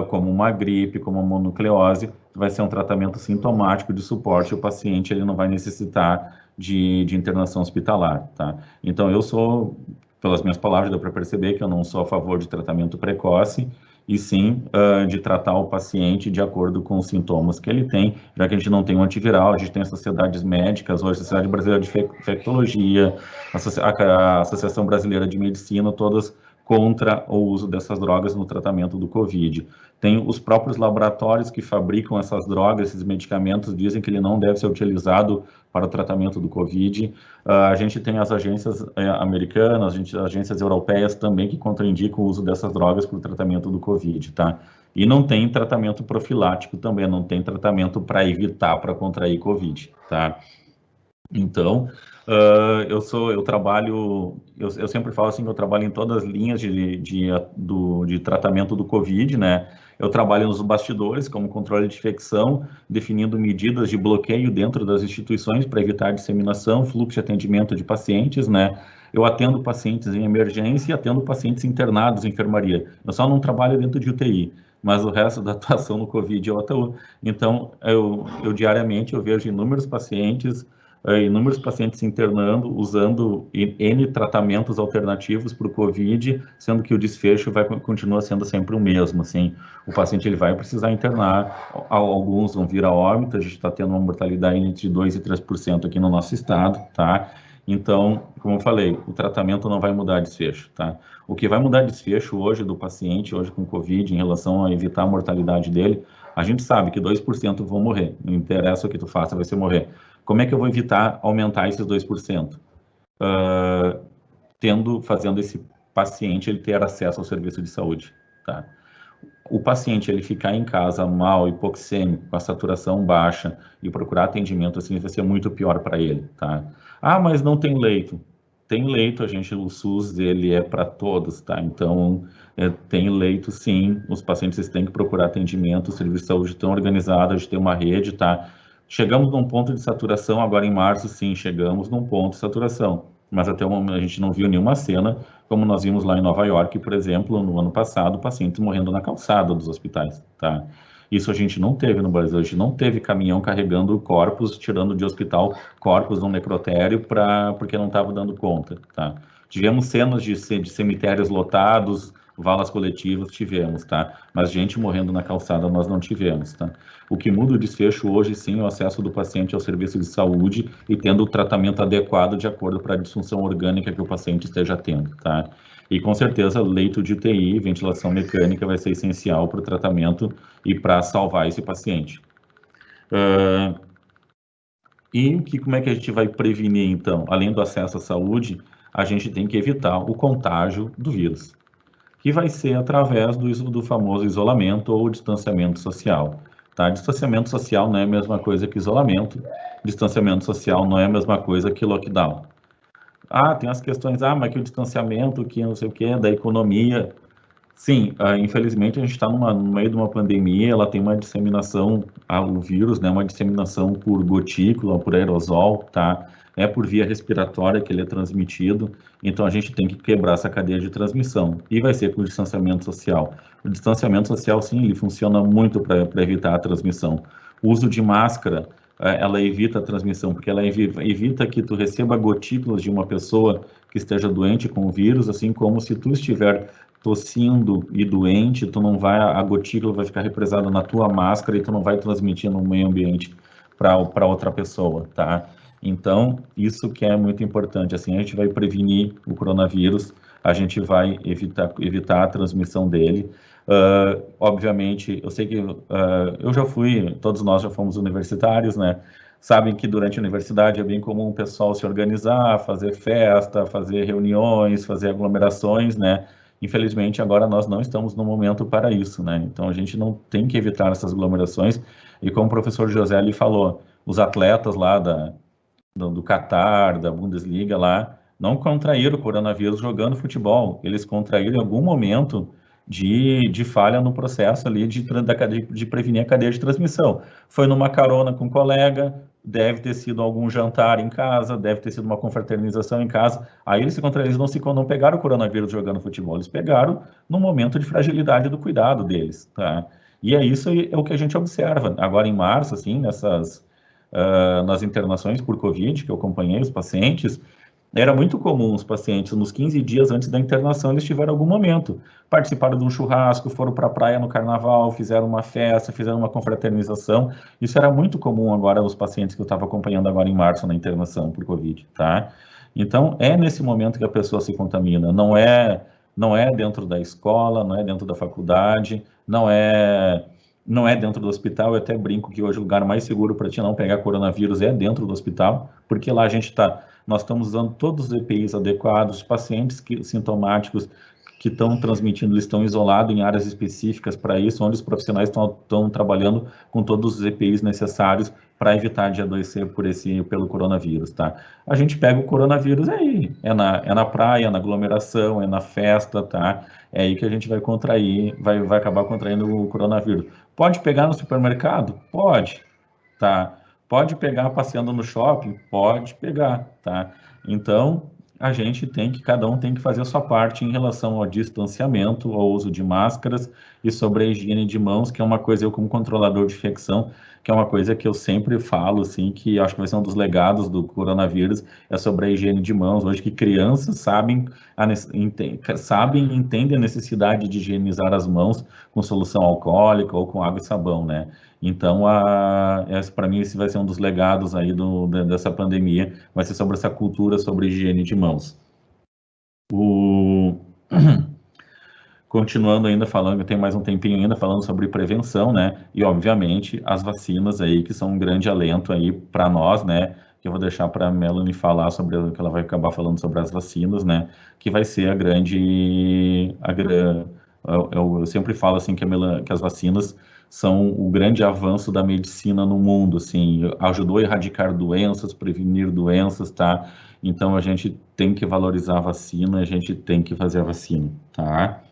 Speaker 3: como uma gripe, como uma mononucleose, vai ser um tratamento sintomático de suporte, o paciente ele não vai necessitar de internação hospitalar, tá? Então, eu sou, pelas minhas palavras, deu para perceber que eu não sou a favor de tratamento precoce, e sim de tratar o paciente de acordo com os sintomas que ele tem, já que a gente não tem um antiviral, a gente tem as sociedades médicas, hoje a Sociedade Brasileira de Infectologia, a Associação Brasileira de Medicina, todas contra o uso dessas drogas no tratamento do Covid. Tem os próprios laboratórios que fabricam essas drogas, esses medicamentos, dizem que ele não deve ser utilizado para o tratamento do Covid. A gente tem as agências americanas, as agências europeias também que contraindicam o uso dessas drogas para o tratamento do Covid, tá? E não tem tratamento profilático também, não tem tratamento para evitar, para contrair Covid, tá? Então, eu sempre falo assim que eu trabalho em todas as linhas de tratamento do Covid, né? Eu trabalho nos bastidores, como controle de infecção, definindo medidas de bloqueio dentro das instituições para evitar disseminação, fluxo de atendimento de pacientes, né? Eu atendo pacientes em emergência e atendo pacientes internados em enfermaria. Eu só não trabalho dentro de UTI, mas o resto da atuação no Covid eu atuo. Então, eu diariamente eu vejo inúmeros pacientes se internando, usando N tratamentos alternativos para o Covid, sendo que o desfecho continua sendo sempre o mesmo, assim. O paciente ele vai precisar internar, alguns vão vir a óbito, a gente está tendo uma mortalidade entre 2% e 3% aqui no nosso estado, tá? Então, como eu falei, o tratamento não vai mudar desfecho, tá? O que vai mudar desfecho hoje do paciente, hoje com Covid, em relação a evitar a mortalidade dele, a gente sabe que 2% vão morrer, não interessa o que tu faça, vai ser morrer. Como é que eu vou evitar aumentar esses 2%? Fazendo esse paciente ele ter acesso ao serviço de saúde, tá? O paciente ele ficar em casa mal, hipoxêmico, com a saturação baixa e procurar atendimento assim vai ser muito pior para ele, tá? Ah, mas não tem leito. Tem leito, o SUS ele é para todos, tá? Então, tem leito sim, os pacientes têm que procurar atendimento, os serviços de saúde estão organizados, a gente tem uma rede, tá? Chegamos num ponto de saturação, agora em março, sim, chegamos num ponto de saturação. Mas até o momento a gente não viu nenhuma cena, como nós vimos lá em Nova York, por exemplo, no ano passado, pacientes morrendo na calçada dos hospitais, tá? Isso a gente não teve no Brasil, a gente não teve caminhão carregando corpos, tirando de hospital corpos no necrotério porque não estava dando conta, tá? Tivemos cenas de cemitérios lotados, valas coletivas, tivemos, tá? Mas gente morrendo na calçada nós não tivemos, tá? O que muda o desfecho hoje, sim, é o acesso do paciente ao serviço de saúde e tendo o tratamento adequado de acordo para a disfunção orgânica que o paciente esteja tendo, tá? E com certeza, leito de UTI, ventilação mecânica vai ser essencial para o tratamento e para salvar esse paciente. Como é que a gente vai prevenir, então? Além do acesso à saúde, a gente tem que evitar o contágio do vírus, que vai ser através do famoso isolamento ou distanciamento social. Tá? Distanciamento social não é a mesma coisa que isolamento, distanciamento social não é a mesma coisa que lockdown. Tem as questões, mas que o distanciamento, que não sei o que, da economia. Sim, infelizmente a gente está no meio de uma pandemia, ela tem uma disseminação, o vírus, né, uma disseminação por gotícula, por aerosol, tá? É por via respiratória que ele é transmitido, então a gente tem que quebrar essa cadeia de transmissão, e vai ser com o distanciamento social. O distanciamento social, sim, ele funciona muito para evitar a transmissão. O uso de máscara, ela evita a transmissão, porque ela evita que tu receba gotículas de uma pessoa que esteja doente com o vírus, assim como se tu estiver tossindo e doente, a gotícula vai ficar represada na tua máscara e tu não vai transmitir no meio ambiente para outra pessoa, tá? Então, isso que é muito importante, assim, a gente vai prevenir o coronavírus, a gente vai evitar a transmissão dele. Obviamente, eu sei que todos nós já fomos universitários, né? Sabem que durante a universidade é bem comum o pessoal se organizar, fazer festa, fazer reuniões, fazer aglomerações, né? Infelizmente, agora nós não estamos no momento para isso, né? Então, a gente não tem que evitar essas aglomerações. E como o professor José ali falou, os atletas lá do Catar, da Bundesliga lá, não contraíram o coronavírus jogando futebol. Eles contraíram em algum momento de falha no processo ali de prevenir a cadeia de transmissão. Foi numa carona com um colega, deve ter sido algum jantar em casa, deve ter sido uma confraternização em casa. Aí eles não pegaram o coronavírus jogando futebol, eles pegaram no momento de fragilidade do cuidado deles, tá? E isso é o que a gente observa. Agora em março, assim, nas internações por Covid, que eu acompanhei os pacientes, era muito comum os pacientes, nos 15 dias antes da internação, eles tiveram algum momento. Participaram de um churrasco, foram para a praia no carnaval, fizeram uma festa, fizeram uma confraternização. Isso era muito comum agora nos pacientes que eu estava acompanhando agora em março na internação por Covid, tá? Então, é nesse momento que a pessoa se contamina. Não é dentro da escola, não é dentro da faculdade, não é dentro do hospital. Eu até brinco que hoje o lugar mais seguro para ti não pegar coronavírus é dentro do hospital, porque lá nós estamos usando todos os EPIs adequados, os pacientes sintomáticos que estão transmitindo, eles estão isolados em áreas específicas para isso, onde os profissionais estão trabalhando com todos os EPIs necessários para evitar de adoecer pelo coronavírus, tá? A gente pega o coronavírus aí, é na praia, é na aglomeração, é na festa, tá? É aí que a gente vai acabar contraindo o coronavírus. Pode pegar no supermercado? Pode, tá? Pode pegar passeando no shopping? Pode pegar, tá? Então, cada um tem que fazer a sua parte em relação ao distanciamento, ao uso de máscaras e sobre a higiene de mãos, que é uma coisa, eu como controlador de infecção, que é uma coisa que eu sempre falo, assim, que acho que vai ser um dos legados do coronavírus, é sobre a higiene de mãos. Hoje que crianças entendem a necessidade de higienizar as mãos com solução alcoólica ou com água e sabão, né? Então, para mim, esse vai ser um dos legados aí dessa pandemia, vai ser sobre essa cultura sobre higiene de mãos. Continuando ainda falando, eu tenho mais um tempinho ainda falando sobre prevenção, né? E, obviamente, as vacinas aí, que são um grande alento aí para nós, né? Que eu vou deixar para a Melanie falar que ela vai acabar falando sobre as vacinas, né? Que vai ser eu sempre falo assim que as vacinas são o grande avanço da medicina no mundo, assim, ajudou a erradicar doenças, prevenir doenças, tá? Então a gente tem que valorizar a vacina, a gente tem que fazer a vacina, tá?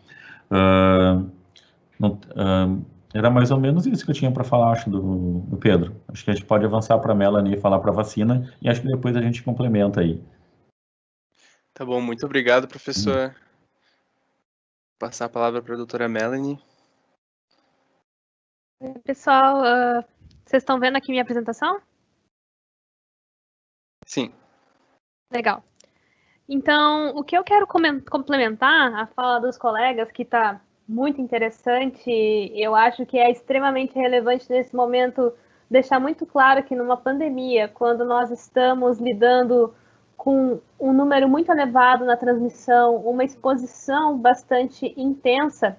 Speaker 3: Era mais ou menos isso que eu tinha para falar, acho, do Pedro. Acho que a gente pode avançar para a Melanie e falar para a vacina, e acho que depois a gente complementa aí.
Speaker 1: Tá bom, muito obrigado, professor. Passar a palavra para a doutora Melanie.
Speaker 4: Pessoal, vocês estão vendo aqui minha apresentação?
Speaker 1: Sim.
Speaker 4: Legal. Então, o que eu quero complementar a fala dos colegas, que está muito interessante, eu acho que é extremamente relevante nesse momento deixar muito claro que numa pandemia, quando nós estamos lidando com um número muito elevado na transmissão, uma exposição bastante intensa,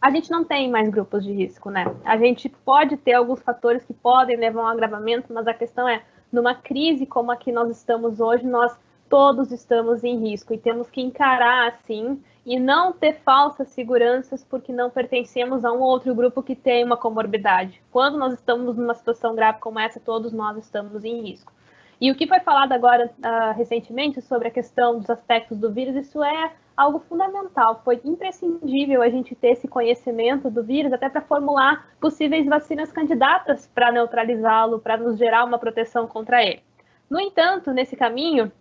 Speaker 4: a gente não tem mais grupos de risco, né? A gente pode ter alguns fatores que podem levar a um agravamento, mas a questão é, numa crise como a que nós estamos hoje, nós todos estamos em risco e temos que encarar assim e não ter falsas seguranças porque não pertencemos a um outro grupo que tem uma comorbidade. Quando nós estamos numa situação grave como essa, todos nós estamos em risco. E o que foi falado agora recentemente sobre a questão dos aspectos do vírus, isso é algo fundamental. Foi imprescindível a gente ter esse conhecimento do vírus até para formular possíveis vacinas candidatas para neutralizá-lo, para nos gerar uma proteção contra ele. No entanto, nesse caminho,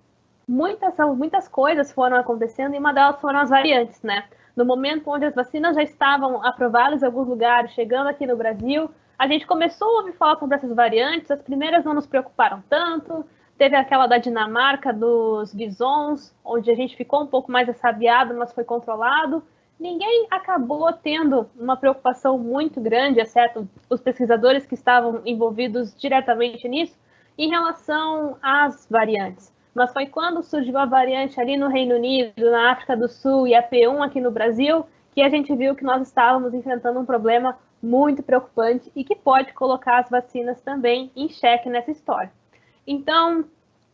Speaker 4: muitas coisas foram acontecendo e uma delas foram as variantes, né? No momento onde as vacinas já estavam aprovadas em alguns lugares, chegando aqui no Brasil, a gente começou a ouvir falar sobre essas variantes, as primeiras não nos preocuparam tanto, teve aquela da Dinamarca, dos bisons, onde a gente ficou um pouco mais assabiado, mas foi controlado. Ninguém acabou tendo uma preocupação muito grande, exceto os pesquisadores que estavam envolvidos diretamente nisso, em relação às variantes. Mas foi quando surgiu a variante ali no Reino Unido, na África do Sul e a P1 aqui no Brasil, que a gente viu que nós estávamos enfrentando um problema muito preocupante e que pode colocar as vacinas também em xeque nessa história. Então,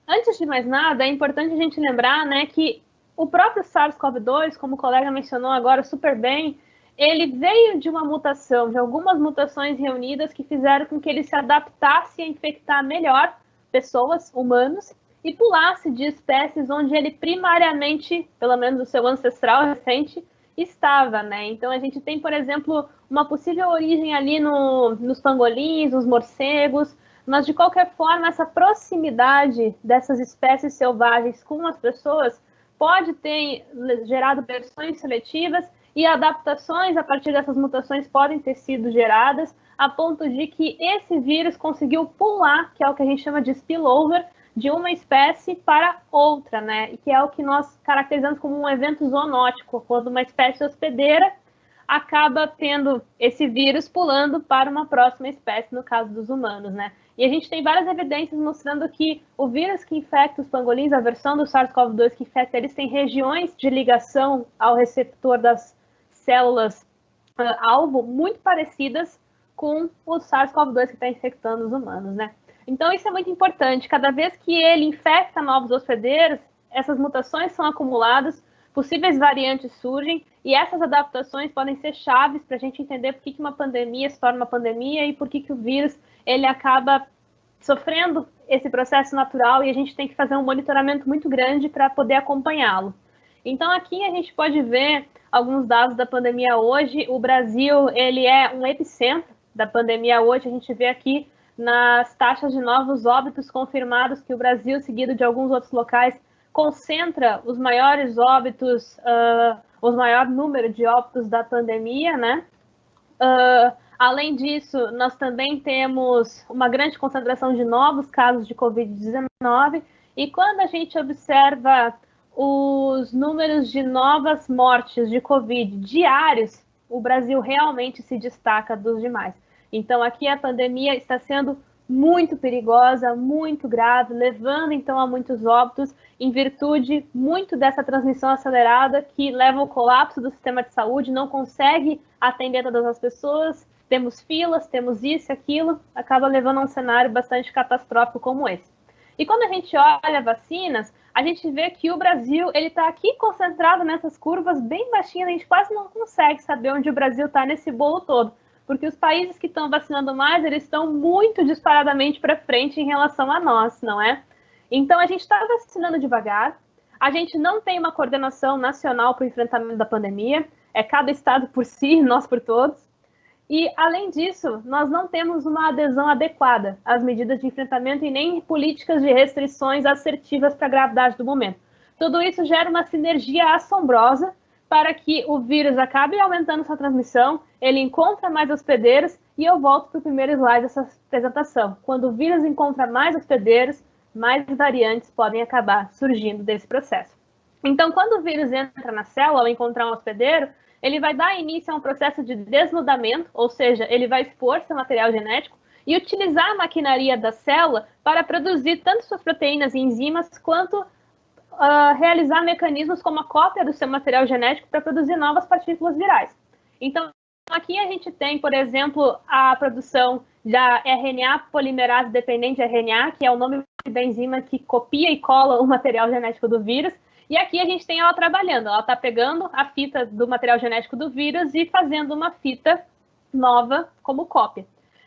Speaker 4: antes de mais nada, é importante a gente lembrar, né, que o próprio SARS-CoV-2, como o colega mencionou agora super bem, ele veio de uma mutação, de algumas mutações reunidas que fizeram com que ele se adaptasse a infectar melhor pessoas, humanos, e pulasse de espécies onde ele primariamente, pelo menos o seu ancestral recente, estava, né? Então a gente tem, por exemplo, uma possível origem ali nos pangolins, nos morcegos, mas de qualquer forma essa proximidade dessas espécies selvagens com as pessoas pode ter gerado versões seletivas e adaptações a partir dessas mutações podem ter sido geradas a ponto de que esse vírus conseguiu pular, que é o que a gente chama de spillover, de uma espécie para outra, né? E que é o que nós caracterizamos como um evento zoonótico, quando uma espécie hospedeira acaba tendo esse vírus pulando para uma próxima espécie, no caso dos humanos, né? E a gente tem várias evidências mostrando que o vírus que infecta os pangolins, a versão do SARS-CoV-2 que infecta eles, tem regiões de ligação ao receptor das células alvo muito parecidas com o SARS-CoV-2 que está infectando os humanos, né? Então, isso é muito importante. Cada vez que ele infecta novos hospedeiros, essas mutações são acumuladas, possíveis variantes surgem, e essas adaptações podem ser chaves para a gente entender por que uma pandemia se torna uma pandemia e por que o vírus ele acaba sofrendo esse processo natural e a gente tem que fazer um monitoramento muito grande para poder acompanhá-lo. Então, aqui a gente pode ver alguns dados da pandemia hoje. O Brasil ele é um epicentro da pandemia hoje. A gente vê aqui nas taxas de novos óbitos confirmados que o Brasil, seguido de alguns outros locais, concentra os maiores óbitos, o maior número de óbitos da pandemia, né? Além disso, nós também temos uma grande concentração de novos casos de Covid-19 e quando a gente observa os números de novas mortes de Covid diários, o Brasil realmente se destaca dos demais. Então, aqui a pandemia está sendo muito perigosa, muito grave, levando, então, a muitos óbitos, em virtude muito dessa transmissão acelerada que leva ao colapso do sistema de saúde, não consegue atender todas as pessoas, temos filas, temos isso e aquilo, acaba levando a um cenário bastante catastrófico como esse. E quando a gente olha vacinas, a gente vê que o Brasil ele está aqui concentrado nessas curvas bem baixinhas, a gente quase não consegue saber onde o Brasil está nesse bolo todo. Porque os países que estão vacinando mais, eles estão muito disparadamente para frente em relação a nós, não é? Então, a gente está vacinando devagar, a gente não tem uma coordenação nacional para o enfrentamento da pandemia, é cada estado por si, nós por todos. E, além disso, nós não temos uma adesão adequada às medidas de enfrentamento e nem políticas de restrições assertivas para a gravidade do momento. Tudo isso gera uma sinergia assombrosa para que o vírus acabe aumentando sua transmissão, ele encontra mais hospedeiros E eu volto para o primeiro slide dessa apresentação. Quando o vírus encontra mais hospedeiros, mais variantes podem acabar surgindo desse processo. Então, quando o vírus entra na célula ao encontrar um hospedeiro, ele vai dar início a um processo de desnudamento, ou seja, ele vai expor seu material genético e utilizar a maquinaria da célula para produzir tanto suas proteínas e enzimas, quanto realizar mecanismos como a cópia do seu material genético para produzir novas partículas virais. Então, aqui a gente tem, por exemplo, a produção da RNA polimerase dependente de RNA, que é o nome da enzima que copia e cola o material genético do vírus. E aqui a gente tem ela trabalhando, ela está pegando a fita do material genético do vírus e fazendo uma fita nova como cópia.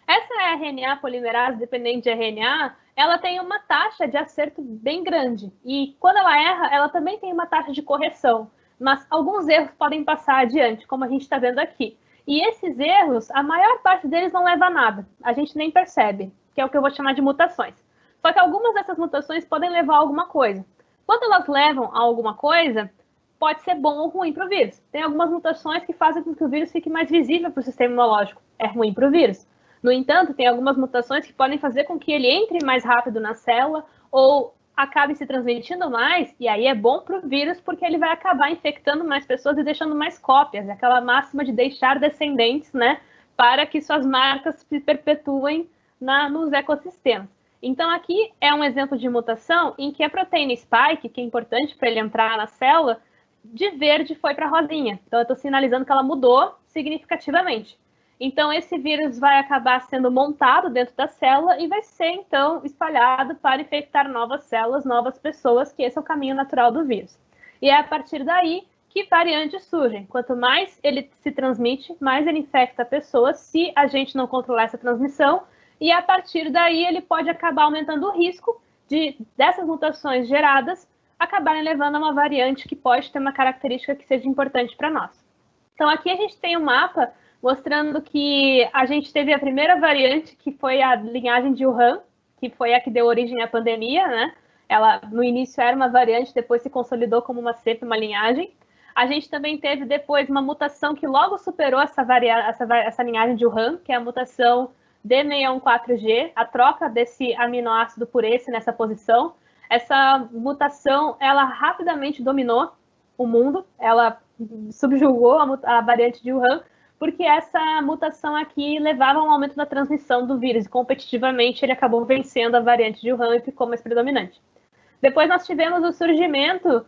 Speaker 4: Essa RNA polimerase dependente de RNA, ela tem uma taxa de acerto bem grande. E quando ela erra, ela também tem uma taxa de correção. Mas alguns erros podem passar adiante, como a gente está vendo aqui. E esses erros, a maior parte deles não leva a nada. A gente nem percebe, que é o que eu vou chamar de mutações. Só que algumas dessas mutações podem levar a alguma coisa. Quando elas levam a alguma coisa, pode ser bom ou ruim para o vírus. Tem algumas mutações que fazem com que o vírus fique mais visível para o sistema imunológico. É ruim para o vírus. No entanto, tem algumas mutações que podem fazer com que ele entre mais rápido na célula ou acabe se transmitindo mais, e aí é bom para o vírus porque ele vai acabar infectando mais pessoas e deixando mais cópias. É aquela máxima de deixar descendentes, né, para que suas marcas se perpetuem nos ecossistemas. Então, aqui é um exemplo de mutação em que a proteína spike, que é importante para ele entrar na célula, de verde foi para rosinha. Então, eu estou sinalizando que ela mudou significativamente. Então, esse vírus vai acabar sendo montado dentro da célula e vai ser, então, espalhado para infectar novas células, novas pessoas, que esse é o caminho natural do vírus. E é a partir daí que variantes surgem. Quanto mais ele se transmite, mais ele infecta pessoas, se a gente não controlar essa transmissão. E a partir daí ele pode acabar aumentando o risco dessas mutações geradas acabarem levando a uma variante que pode ter uma característica que seja importante para nós. Então aqui a gente tem um mapa mostrando que a gente teve a primeira variante, que foi a linhagem de Wuhan, que foi a que deu origem à pandemia, né? Ela no início era uma variante, depois se consolidou como uma cepa, uma linhagem. A gente também teve depois uma mutação que logo superou essa linhagem de Wuhan, que é a mutação D614G, a troca desse aminoácido por esse nessa posição. Essa mutação, ela rapidamente dominou o mundo, ela subjugou a variante de Wuhan, porque essa mutação aqui levava a um aumento da transmissão do vírus, e competitivamente ele acabou vencendo a variante de Wuhan e ficou mais predominante. Depois nós tivemos o surgimento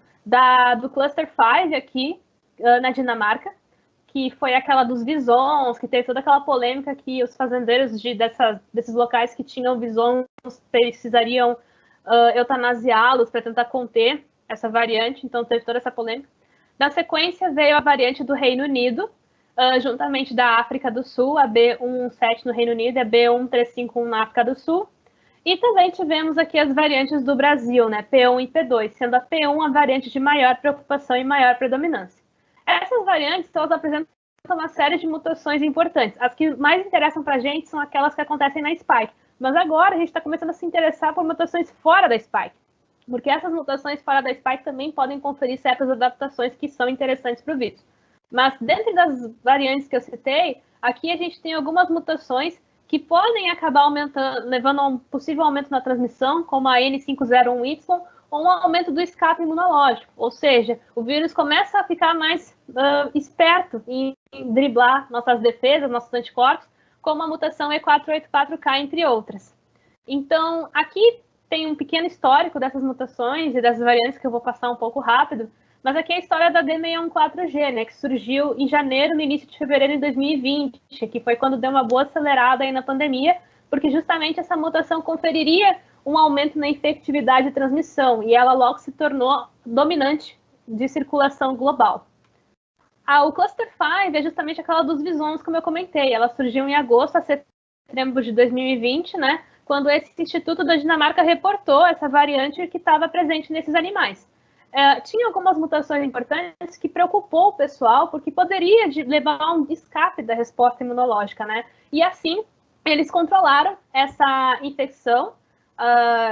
Speaker 4: do Cluster 5 aqui na Dinamarca, que foi aquela dos visons, que teve toda aquela polêmica que os fazendeiros desses locais que tinham visons precisariam eutanasiá-los para tentar conter essa variante, então teve toda essa polêmica. Na sequência veio a variante do Reino Unido, juntamente da África do Sul, a B117 no Reino Unido e a B1351 na África do Sul. E também tivemos aqui as variantes do Brasil, né, P1 e P2, sendo a P1 a variante de maior preocupação e maior predominância. Essas variantes, elas apresentam uma série de mutações importantes. As que mais interessam para a gente são aquelas que acontecem na spike. Mas agora a gente está começando a se interessar por mutações fora da spike. Porque essas mutações fora da spike também podem conferir certas adaptações que são interessantes para o vírus. Mas dentro das variantes que eu citei, aqui a gente tem algumas mutações que podem acabar aumentando, levando a um possível aumento na transmissão, como a N501Y, ou um aumento do escape imunológico. Ou seja, o vírus começa a ficar mais esperto em driblar nossas defesas, nossos anticorpos, como a mutação E484K, entre outras. Então, aqui tem um pequeno histórico dessas mutações e das variantes que eu vou passar um pouco rápido, mas aqui é a história da D614G, né, que surgiu em janeiro, no início de fevereiro de 2020, que foi quando deu uma boa acelerada aí na pandemia, porque justamente essa mutação conferiria um aumento na infectividade e transmissão, e ela logo se tornou dominante de circulação global. O Cluster 5 é justamente aquela dos visons, como eu comentei. Ela surgiu em agosto a setembro de 2020, né, quando esse Instituto da Dinamarca reportou essa variante que estava presente nesses animais. Tinha algumas mutações importantes que preocupou o pessoal, porque poderia levar a um escape da resposta imunológica, né? E assim, eles controlaram essa infecção,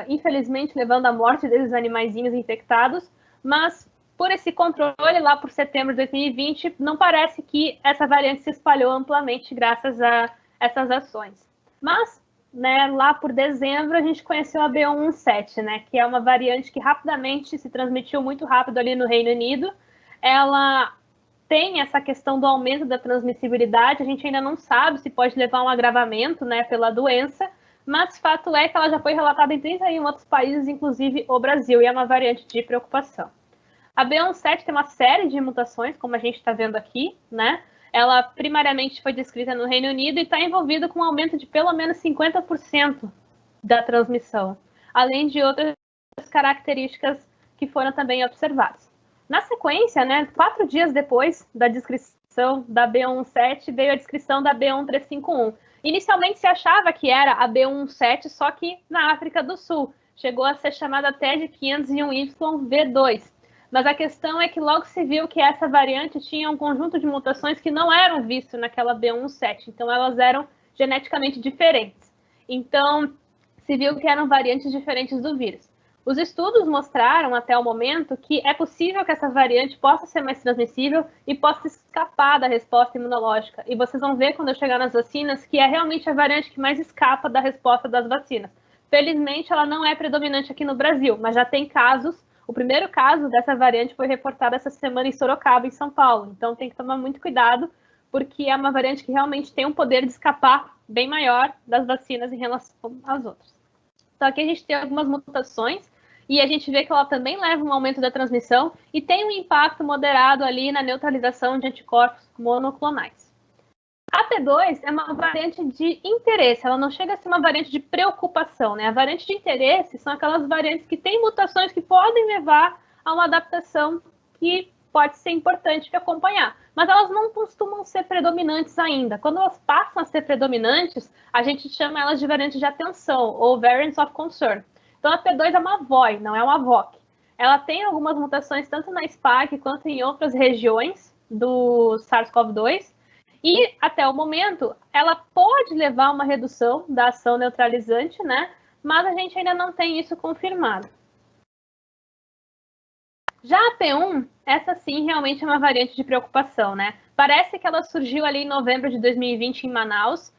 Speaker 4: infelizmente levando à morte desses animaizinhos infectados, mas por esse controle, lá por setembro de 2020, não parece que essa variante se espalhou amplamente graças a essas ações. Mas, né, lá por dezembro, a gente conheceu a B117, né, que é uma variante que rapidamente se transmitiu muito rápido ali no Reino Unido. Ela tem essa questão do aumento da transmissibilidade, a gente ainda não sabe se pode levar a um agravamento, né, pela doença, mas fato é que ela já foi relatada em 31 outros países, inclusive o Brasil, e é uma variante de preocupação. A B117 tem uma série de mutações, como a gente está vendo aqui, né? Ela primariamente foi descrita no Reino Unido e está envolvida com um aumento de pelo menos 50% da transmissão, além de outras características que foram também observadas. Na sequência, né, 4 dias depois da descrição da B117, veio a descrição da B13551. Inicialmente se achava que era a B117, só que na África do Sul. Chegou a ser chamada até de 501YV2. Mas a questão é que logo se viu que essa variante tinha um conjunto de mutações que não eram vistas naquela B117. Então, elas eram geneticamente diferentes. Então, se viu que eram variantes diferentes do vírus. Os estudos mostraram, até o momento, que é possível que essa variante possa ser mais transmissível e possa escapar da resposta imunológica. E vocês vão ver, quando eu chegar nas vacinas, que é realmente a variante que mais escapa da resposta das vacinas. Felizmente, ela não é predominante aqui no Brasil, mas já tem casos. O primeiro caso dessa variante foi reportado essa semana em Sorocaba, em São Paulo. Então, tem que tomar muito cuidado, porque é uma variante que realmente tem um poder de escapar bem maior das vacinas em relação às outras. Então, aqui a gente tem algumas mutações e a gente vê que ela também leva um aumento da transmissão e tem um impacto moderado ali na neutralização de anticorpos monoclonais. A P2 é uma variante de interesse, ela não chega a ser uma variante de preocupação, né? A variante de interesse são aquelas variantes que têm mutações que podem levar a uma adaptação que pode ser importante de acompanhar, mas elas não costumam ser predominantes ainda. Quando elas passam a ser predominantes, a gente chama elas de variantes de atenção, ou variants of concern. Então, a P2 é uma VOI, não é uma VOC. Ela tem algumas mutações tanto na spike quanto em outras regiões do SARS-CoV-2, e, até o momento, ela pode levar a uma redução da ação neutralizante, né? Mas a gente ainda não tem isso confirmado. Já a P1, essa sim realmente é uma variante de preocupação, né? Parece que ela surgiu ali em novembro de 2020 em Manaus.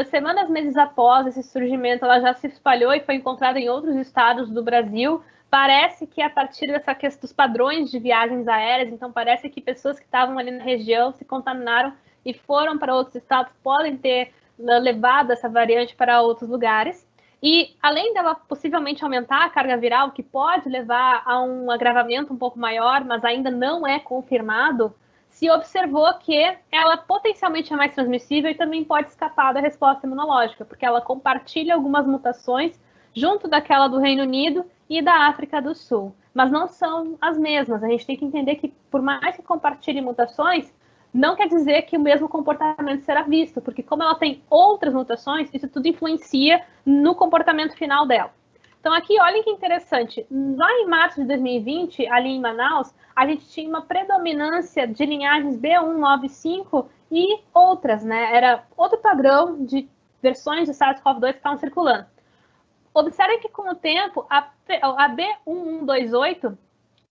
Speaker 4: Semanas, meses após esse surgimento, ela já se espalhou e foi encontrada em outros estados do Brasil. Parece que a partir dessa questão dos padrões de viagens aéreas, então parece que pessoas que estavam ali na região se contaminaram e foram para outros estados, podem ter levado essa variante para outros lugares. E, além dela possivelmente aumentar a carga viral, que pode levar a um agravamento um pouco maior, mas ainda não é confirmado, se observou que ela potencialmente é mais transmissível e também pode escapar da resposta imunológica, porque ela compartilha algumas mutações junto daquela do Reino Unido e da África do Sul. Mas não são as mesmas. A gente tem que entender que, por mais que compartilhe mutações, não quer dizer que o mesmo comportamento será visto, porque como ela tem outras mutações, isso tudo influencia no comportamento final dela. Então aqui, olhem que interessante, lá em março de 2020, ali em Manaus, a gente tinha uma predominância de linhagens B195 e outras, né? Era outro padrão de versões de SARS-CoV-2 que estavam circulando. Observem que com o tempo, a B1128,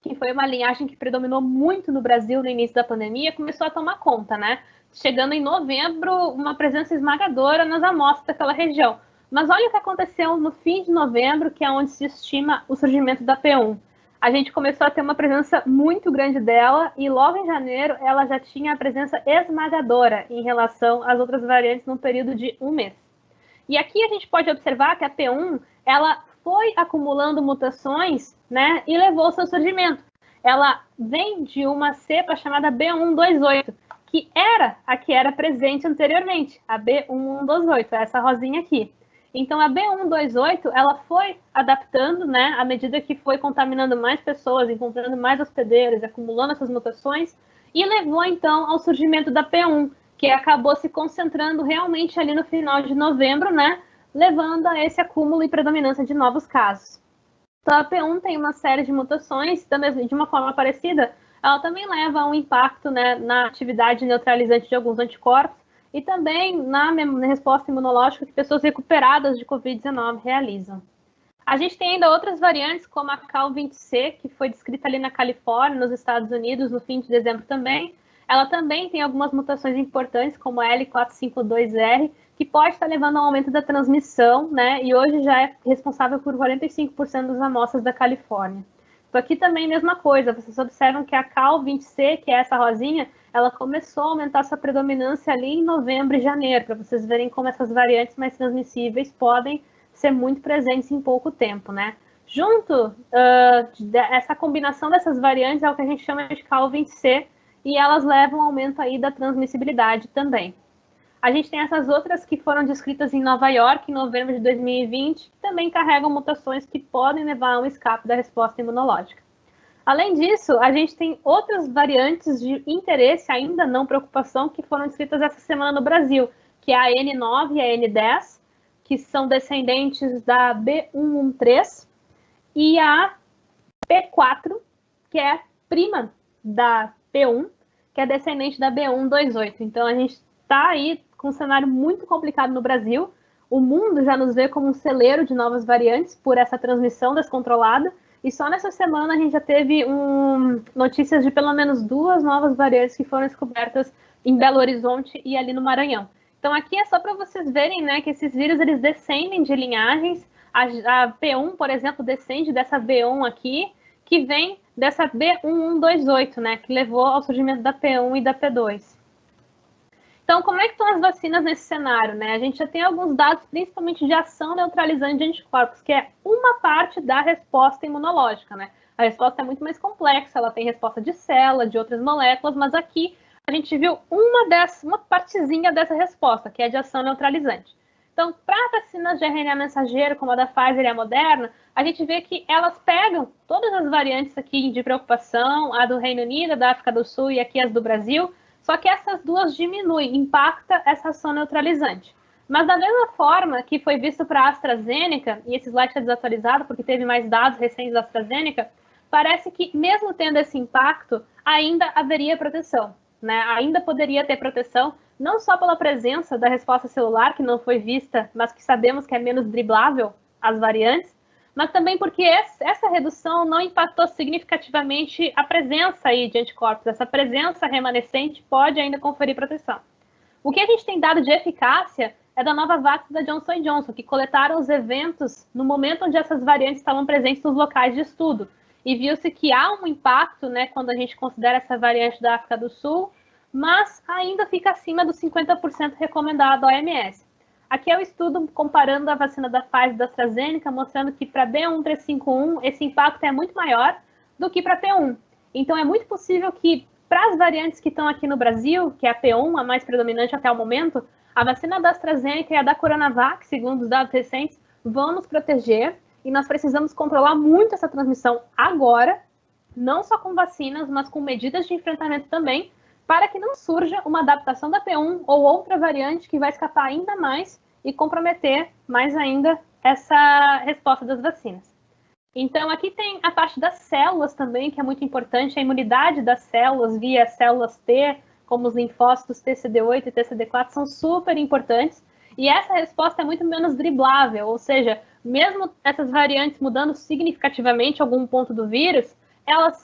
Speaker 4: que foi uma linhagem que predominou muito no Brasil no início da pandemia, começou a tomar conta, né? Chegando em novembro, uma presença esmagadora nas amostras daquela região. Mas olha o que aconteceu no fim de novembro, que é onde se estima o surgimento da P1. A gente começou a ter uma presença muito grande dela e logo em janeiro ela já tinha a presença esmagadora em relação às outras variantes num período de um mês. E aqui a gente pode observar que a P1, ela foi acumulando mutações, né, e levou ao seu surgimento. Ela vem de uma cepa chamada B128, que era a que era presente anteriormente, a B1128, essa rosinha aqui. Então, a B128, ela foi adaptando, né, à medida que foi contaminando mais pessoas, encontrando mais hospedeiros, acumulando essas mutações, e levou, então, ao surgimento da P1, que acabou se concentrando realmente ali no final de novembro, né, levando a esse acúmulo e predominância de novos casos. Então, a P1 tem uma série de mutações, de uma forma parecida, ela também leva a um impacto, né, na atividade neutralizante de alguns anticorpos e também na resposta imunológica que pessoas recuperadas de Covid-19 realizam. A gente tem ainda outras variantes, como a Cal20C, que foi descrita ali na Califórnia, nos Estados Unidos, no fim de dezembro também. ela também tem algumas mutações importantes, como a L452R, que pode estar levando ao aumento da transmissão, né? E hoje já é responsável por 45% das amostras da Califórnia. Então, aqui também mesma coisa, vocês observam que a Cal20C, que é essa rosinha, ela começou a aumentar sua predominância ali em novembro e janeiro, para vocês verem como essas variantes mais transmissíveis podem ser muito presentes em pouco tempo, né? Junto, essa combinação dessas variantes é o que a gente chama de Cal20C, e elas levam ao aumento aí da transmissibilidade também. A gente tem essas outras que foram descritas em Nova York em novembro de 2020, que também carregam mutações que podem levar a um escape da resposta imunológica. Além disso, a gente tem outras variantes de interesse, ainda não preocupação, que foram descritas essa semana no Brasil, que é a N9 e a N10, que são descendentes da B113, e a P4, que é prima da P1, que é descendente da B128. Então, a gente está aí com um cenário muito complicado no Brasil. O mundo já nos vê como um celeiro de novas variantes por essa transmissão descontrolada. E só nessa semana a gente já teve notícias de pelo menos 2 novas variantes que foram descobertas em Belo Horizonte e ali no Maranhão. Então aqui é só para vocês verem, né, que esses vírus eles descendem de linhagens. A P1, por exemplo, descende dessa B1 aqui, que vem dessa B1128, né, que levou ao surgimento da P1 e da P2. Então, como é que estão as vacinas nesse cenário, né? A gente já tem alguns dados, principalmente de ação neutralizante de anticorpos, que é uma parte da resposta imunológica, né? A resposta é muito mais complexa, ela tem resposta de célula, de outras moléculas, mas aqui a gente viu uma partezinha dessa resposta, que é de ação neutralizante. Então, para vacinas de RNA mensageiro, como a da Pfizer e a Moderna, a gente vê que elas pegam todas as variantes aqui de preocupação, a do Reino Unido, da África do Sul e aqui as do Brasil, só que essas duas diminuem, impacta essa ação neutralizante. Mas da mesma forma que foi visto para a AstraZeneca, e esse slide está desatualizado porque teve mais dados recentes da AstraZeneca, parece que mesmo tendo esse impacto, ainda haveria proteção, né? Ainda poderia ter proteção, não só pela presença da resposta celular, que não foi vista, mas que sabemos que é menos driblável as variantes, mas também porque essa redução não impactou significativamente a presença aí de anticorpos. Essa presença remanescente pode ainda conferir proteção. O que a gente tem dado de eficácia é da nova vacina da Johnson & Johnson, que coletaram os eventos no momento onde essas variantes estavam presentes nos locais de estudo. E viu-se que há um impacto, né, quando a gente considera essa variante da África do Sul, mas ainda fica acima dos 50% recomendado à OMS. Aqui é o estudo comparando a vacina da Pfizer e da AstraZeneca, mostrando que para B1351 esse impacto é muito maior do que para P1. Então é muito possível que para as variantes que estão aqui no Brasil, que é a P1, a mais predominante até o momento, a vacina da AstraZeneca e a da Coronavac, segundo os dados recentes, vão nos proteger e nós precisamos controlar muito essa transmissão agora, não só com vacinas, mas com medidas de enfrentamento também, para que não surja uma adaptação da P1 ou outra variante que vai escapar ainda mais e comprometer mais ainda essa resposta das vacinas. Então, aqui tem a parte das células também, que é muito importante, a imunidade das células via células T, como os linfócitos TCD8 e TCD4, são super importantes, e essa resposta é muito menos driblável, ou seja, mesmo essas variantes mudando significativamente algum ponto do vírus,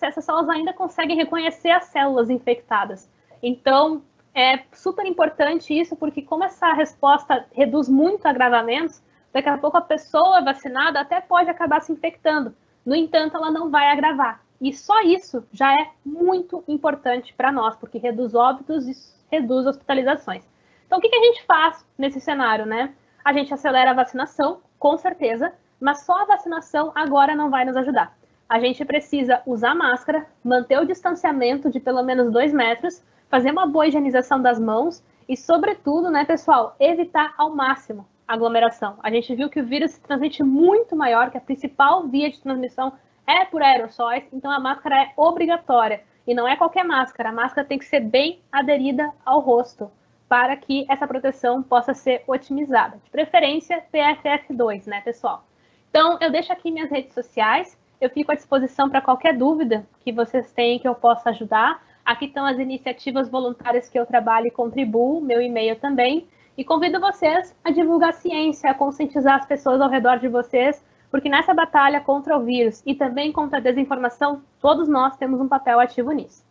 Speaker 4: essas células ainda conseguem reconhecer as células infectadas. Então, é super importante isso, porque como essa resposta reduz muito agravamentos, daqui a pouco a pessoa vacinada até pode acabar se infectando. No entanto, ela não vai agravar. E só isso já é muito importante para nós, porque reduz óbitos e reduz hospitalizações. Então, o que a gente faz nesse cenário, né? A gente acelera a vacinação, com certeza, mas só a vacinação agora não vai nos ajudar. A gente precisa usar máscara, manter o distanciamento de pelo menos 2 metros, fazer uma boa higienização das mãos e, sobretudo, né, pessoal, evitar ao máximo a aglomeração. A gente viu que o vírus se transmite muito maior, que a principal via de transmissão é por aerossóis, então a máscara é obrigatória. E não é qualquer máscara, a máscara tem que ser bem aderida ao rosto, para que essa proteção possa ser otimizada. De preferência, PFF2, né, pessoal? Então, eu deixo aqui minhas redes sociais, eu fico à disposição para qualquer dúvida que vocês tenham que eu possa ajudar. Aqui estão as iniciativas voluntárias que eu trabalho e contribuo, meu e-mail também. E convido vocês a divulgar a ciência, a conscientizar as pessoas ao redor de vocês, porque nessa batalha contra o vírus e também contra a desinformação, todos nós temos um papel ativo nisso.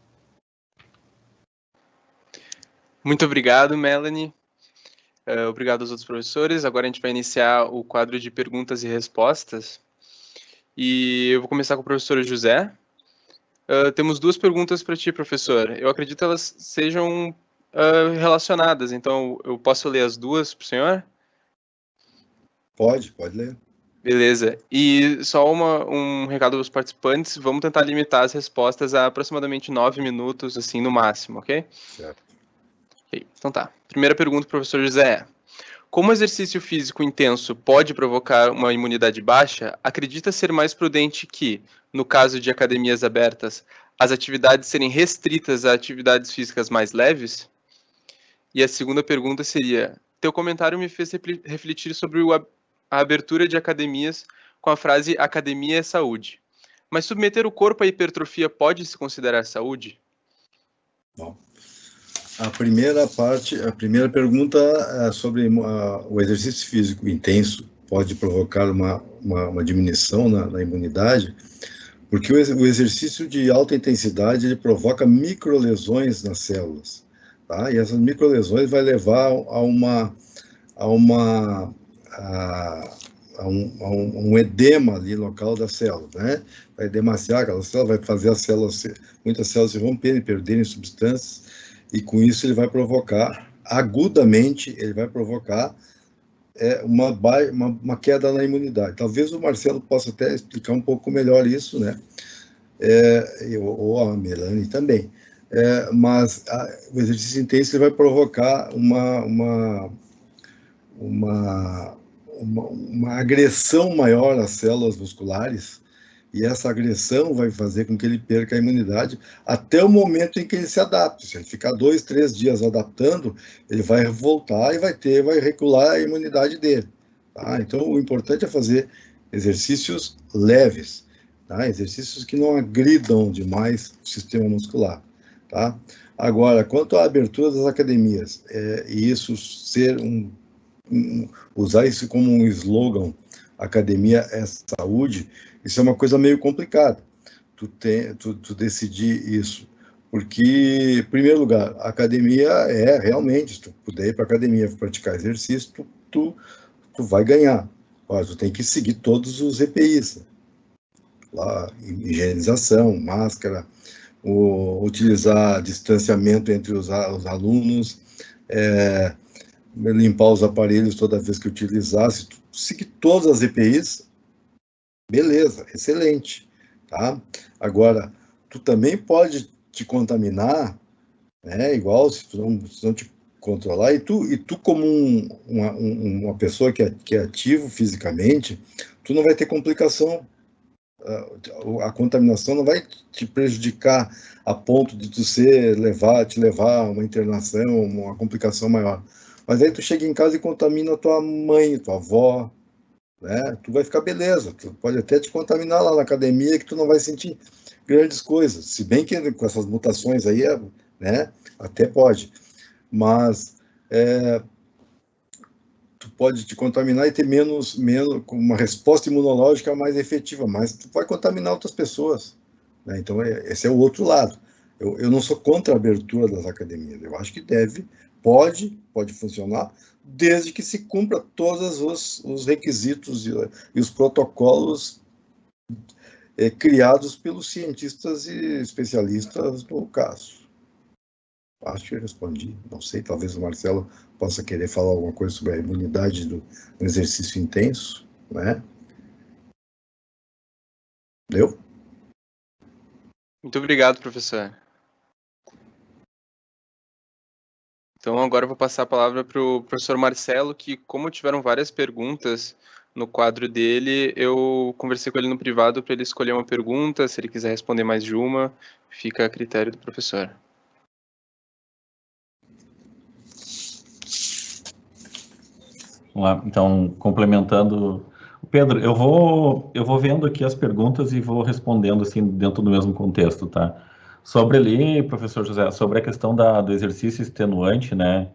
Speaker 1: Muito obrigado, Melanie. Obrigado aos outros professores. Agora a gente vai iniciar o quadro de perguntas e respostas. E eu vou começar com o professor José. Temos duas perguntas para ti, professor. Eu acredito que elas sejam relacionadas, então eu posso ler as duas para o senhor?
Speaker 2: Pode ler.
Speaker 1: Beleza. E só um recado aos participantes, vamos tentar limitar as respostas a aproximadamente 9 minutos, assim, no máximo, ok?
Speaker 2: Certo.
Speaker 1: Okay. Então tá. Primeira pergunta, professor José. Como o exercício físico intenso pode provocar uma imunidade baixa, acredita ser mais prudente que, no caso de academias abertas, as atividades serem restritas a atividades físicas mais leves? E a segunda pergunta seria, teu comentário me fez refletir sobre a abertura de academias com a frase academia é saúde. Mas submeter o corpo à hipertrofia pode se considerar saúde?
Speaker 2: Bom, a primeira pergunta é sobre o exercício físico intenso pode provocar uma diminuição na imunidade, porque o exercício de alta intensidade ele provoca microlesões nas células, tá? E essas microlesões vai levar a um edema ali local da célula, né? Vai edemaciar aquela célula, vai fazer muitas células se romperem, perderem substâncias, e com isso ele vai provocar, agudamente, uma queda na imunidade. Talvez o Marcelo possa até explicar um pouco melhor isso, né? Ou a Melanie também. Mas o exercício intenso ele vai provocar uma agressão maior às células musculares, e essa agressão vai fazer com que ele perca a imunidade até o momento em que ele se adapte. Se ele ficar 2, 3 dias adaptando, ele vai voltar e vai recuar a imunidade dele. Tá? Então, o importante é fazer exercícios leves, tá? Exercícios que não agridam demais o sistema muscular. Tá? Agora, quanto à abertura das academias, e isso ser usar isso como um slogan, academia é saúde, isso é uma coisa meio complicada, tu decidir isso, porque, em primeiro lugar, a academia realmente, se tu puder ir para a academia praticar exercício, tu vai ganhar, mas tu tem que seguir todos os EPIs, lá, higienização, máscara, utilizar distanciamento entre os alunos, limpar os aparelhos toda vez que utilizar, se tu seguir todas as EPIs, beleza, excelente, tá? Agora, tu também pode te contaminar, né, igual se tu não te controlar, e tu como uma pessoa que é ativo fisicamente, tu não vai ter complicação, a contaminação não vai te prejudicar a ponto de te levar a uma internação, uma complicação maior. Mas aí tu chega em casa e contamina a tua mãe, tua avó, né? Tu vai ficar beleza, tu pode até te contaminar lá na academia que tu não vai sentir grandes coisas, se bem que com essas mutações aí, né, até pode, mas tu pode te contaminar e ter menos uma resposta imunológica mais efetiva, mas tu vai contaminar outras pessoas, né? Então esse é o outro lado. Eu não sou contra a abertura das academias, eu acho que pode funcionar, desde que se cumpra todos os requisitos e os protocolos criados pelos cientistas e especialistas no caso. Acho que eu respondi, não sei, talvez o Marcelo possa querer falar alguma coisa sobre a imunidade do exercício intenso, né? Deu?
Speaker 1: Muito obrigado, professor. Então, agora eu vou passar a palavra para o professor Marcelo, que, como tiveram várias perguntas no quadro dele, eu conversei com ele no privado para ele escolher uma pergunta, se ele quiser responder mais de uma, fica a critério do professor.
Speaker 3: Vamos lá, então, complementando. Pedro, eu vou vendo aqui as perguntas e vou respondendo assim dentro do mesmo contexto, tá? Sobre ali, professor José, sobre a questão do exercício extenuante, né?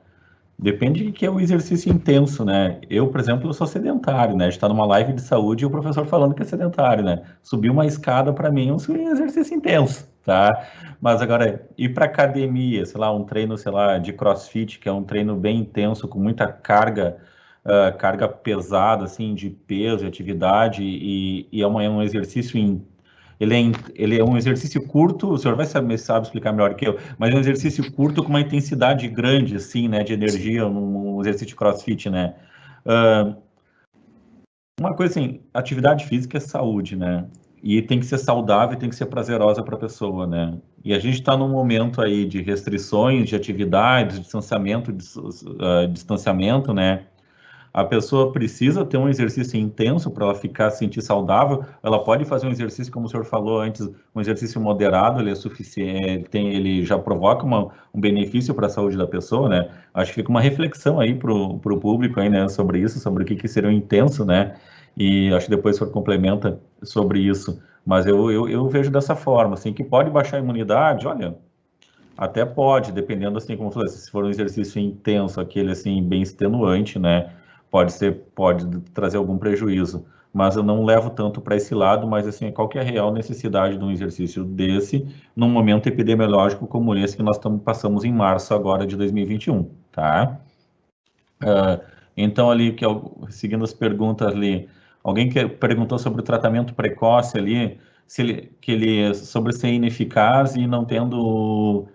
Speaker 3: Depende de que é o exercício intenso, né? Eu, por exemplo, eu sou sedentário, né? A gente está numa live de saúde e o professor falando que é sedentário, né? Subir uma escada, para mim, é um exercício intenso, tá? Mas agora, ir para academia, sei lá, um treino, sei lá, de CrossFit, que é um treino bem intenso, com muita carga, carga pesada, assim, de peso e atividade, e é um exercício ele é um exercício curto, o senhor vai sabe explicar melhor que eu, mas é um exercício curto com uma intensidade grande, assim, né, de energia, um exercício de CrossFit, né? Uma coisa assim, atividade física é saúde, né? E tem que ser saudável e tem que ser prazerosa para a pessoa, né? E a gente está num momento aí de restrições de atividades, distanciamento, né? A pessoa precisa ter um exercício intenso para ela ficar, se sentir saudável. Ela pode fazer um exercício, como o senhor falou antes, um exercício moderado, ele é suficiente, ele já provoca um benefício para a saúde da pessoa, né? Acho que fica uma reflexão aí para o público aí, né, sobre isso, sobre o que seria o intenso, né? E acho que depois o senhor complementa sobre isso. Mas eu vejo dessa forma, assim, que pode baixar a imunidade, olha, até pode, dependendo, assim, como eu falei, se for um exercício intenso, aquele, assim, bem extenuante, né? Pode trazer algum prejuízo, mas eu não levo tanto para esse lado, mas assim, qual que é a real necessidade de um exercício desse num momento epidemiológico como esse que nós passamos em março agora de 2021, tá? Então ali, seguindo as perguntas ali, alguém que perguntou sobre o tratamento precoce ali, sobre ser ineficaz e não tendo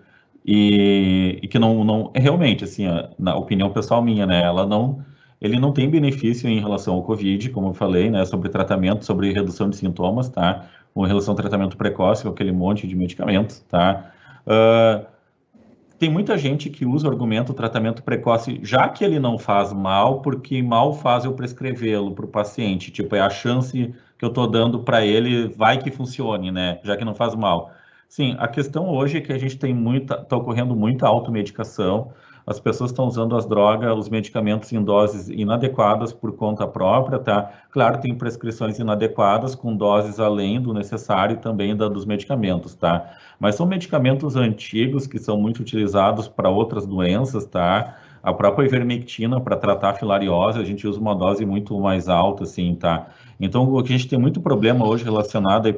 Speaker 3: e que não realmente assim, na opinião pessoal minha, né, ele não tem benefício em relação ao COVID, como eu falei, né, sobre tratamento, sobre redução de sintomas, tá? Ou em relação ao tratamento precoce, com aquele monte de medicamentos, tá? Tem muita gente que usa o argumento tratamento precoce, já que ele não faz mal, porque mal faz eu prescrevê-lo para o paciente. Tipo, é a chance que eu estou dando para ele, vai que funcione, né? Já que não faz mal. Sim, a questão hoje é que a gente está ocorrendo muita automedicação, as pessoas estão usando as drogas, os medicamentos em doses inadequadas por conta própria, tá? Claro, tem prescrições inadequadas com doses além do necessário também dos medicamentos, tá? Mas são medicamentos antigos que são muito utilizados para outras doenças, tá? A própria ivermectina para tratar a filariose, a gente usa uma dose muito mais alta, assim, tá? Então, o que a gente tem muito problema hoje relacionado